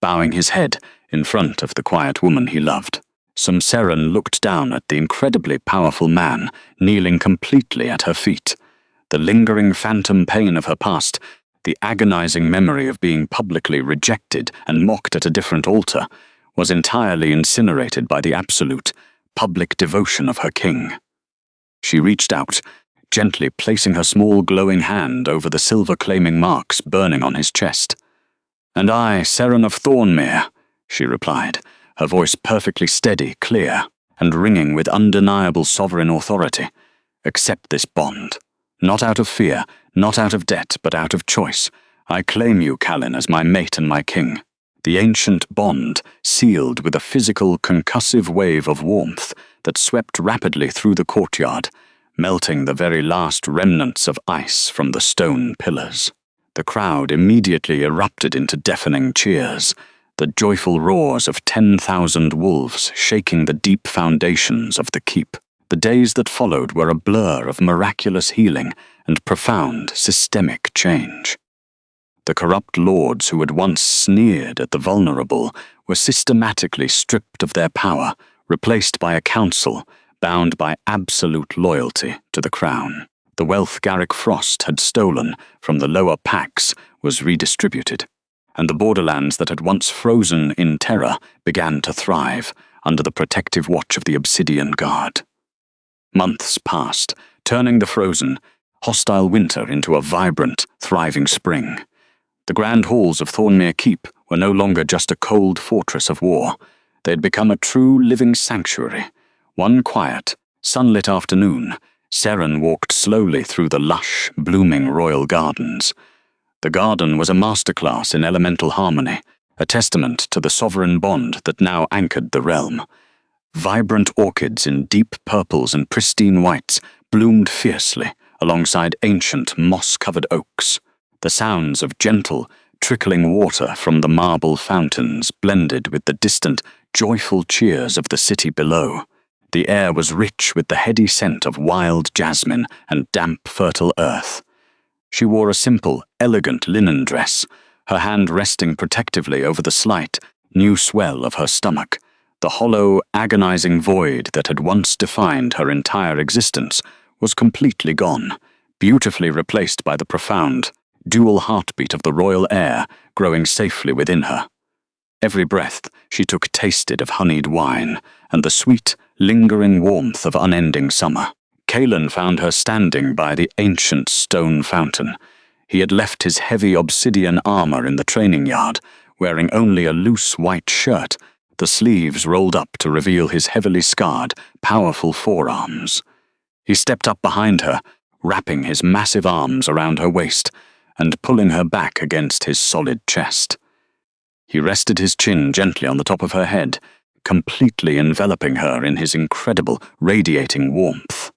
bowing his head in front of the quiet woman he loved. Seren looked down at the incredibly powerful man kneeling completely at her feet. The lingering phantom pain of her past, the agonizing memory of being publicly rejected and mocked at a different altar, was entirely incinerated by the absolute, public devotion of her king. She reached out, gently placing her small glowing hand over the silver-claiming marks burning on his chest. "And I, Seren of Thornmere," she replied, her voice perfectly steady, clear, and ringing with undeniable sovereign authority, "accept this bond. Not out of fear, not out of debt, but out of choice. I claim you, Callan, as my mate and my king." The ancient bond sealed with a physical, concussive wave of warmth that swept rapidly through the courtyard, melting the very last remnants of ice from the stone pillars. The crowd immediately erupted into deafening cheers, the joyful roars of 10,000 wolves shaking the deep foundations of the keep. The days that followed were a blur of miraculous healing and profound systemic change. The corrupt lords who had once sneered at the vulnerable were systematically stripped of their power, replaced by a council bound by absolute loyalty to the crown. The wealth Garrick Frost had stolen from the lower packs was redistributed, and the borderlands that had once frozen in terror began to thrive under the protective watch of the Obsidian Guard. Months passed, turning the frozen, hostile winter into a vibrant, thriving spring. The grand halls of Thornmere Keep were no longer just a cold fortress of war. They had become a true living sanctuary. One quiet, sunlit afternoon, Seren walked slowly through the lush, blooming royal gardens. The garden was a masterclass in elemental harmony, a testament to the sovereign bond that now anchored the realm. Vibrant orchids in deep purples and pristine whites bloomed fiercely alongside ancient, moss-covered oaks. The sounds of gentle, trickling water from the marble fountains blended with the distant, joyful cheers of the city below. The air was rich with the heady scent of wild jasmine and damp, fertile earth. She wore a simple, elegant linen dress, her hand resting protectively over the slight, new swell of her stomach. The hollow, agonizing void that had once defined her entire existence was completely gone, beautifully replaced by the profound, dual heartbeat of the royal air growing safely within her. Every breath she took tasted of honeyed wine and the sweet, lingering warmth of unending summer. Calen found her standing by the ancient stone fountain. He had left his heavy obsidian armor in the training yard, wearing only a loose white shirt, the sleeves rolled up to reveal his heavily scarred, powerful forearms. He stepped up behind her, wrapping his massive arms around her waist and pulling her back against his solid chest. He rested his chin gently on the top of her head, completely enveloping her in his incredible, radiating warmth.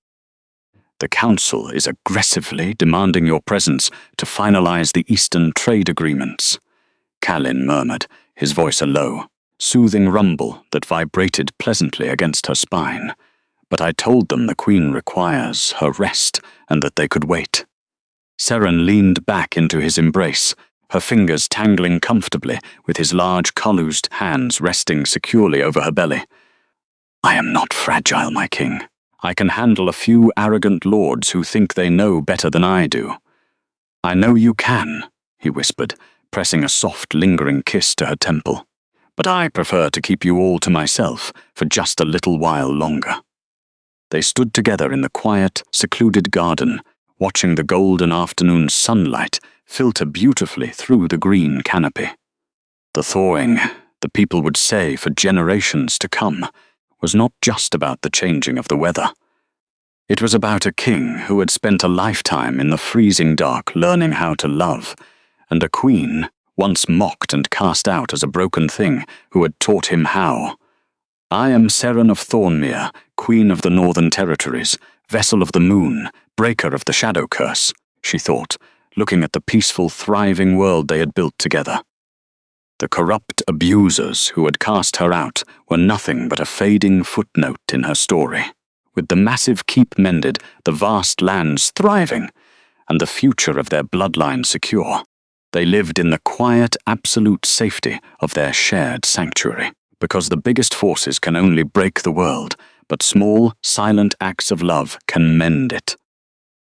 The Council is aggressively demanding your presence to finalize the Eastern trade agreements, Calen murmured, his voice a low, soothing rumble that vibrated pleasantly against her spine. But I told them the Queen requires her rest and that they could wait. Seren leaned back into his embrace, her fingers tangling comfortably with his large collused hands resting securely over her belly. I am not fragile, my king. I can handle a few arrogant lords who think they know better than I do. I know you can, he whispered, pressing a soft, lingering kiss to her temple. But I prefer to keep you all to myself for just a little while longer. They stood together in the quiet, secluded garden, watching the golden afternoon sunlight filter beautifully through the green canopy. The thawing, the people would say for generations to come, was not just about the changing of the weather. It was about a king who had spent a lifetime in the freezing dark learning how to love, and a queen, once mocked and cast out as a broken thing, who had taught him how. I am Seren of Thornmere, Queen of the Northern Territories, Vessel of the Moon, Breaker of the Shadow Curse, she thought, looking at the peaceful, thriving world they had built together. The corrupt abusers who had cast her out were nothing but a fading footnote in her story. With the massive keep mended, the vast lands thriving, and the future of their bloodline secure, they lived in the quiet, absolute safety of their shared sanctuary. Because the biggest forces can only break the world, but small, silent acts of love can mend it.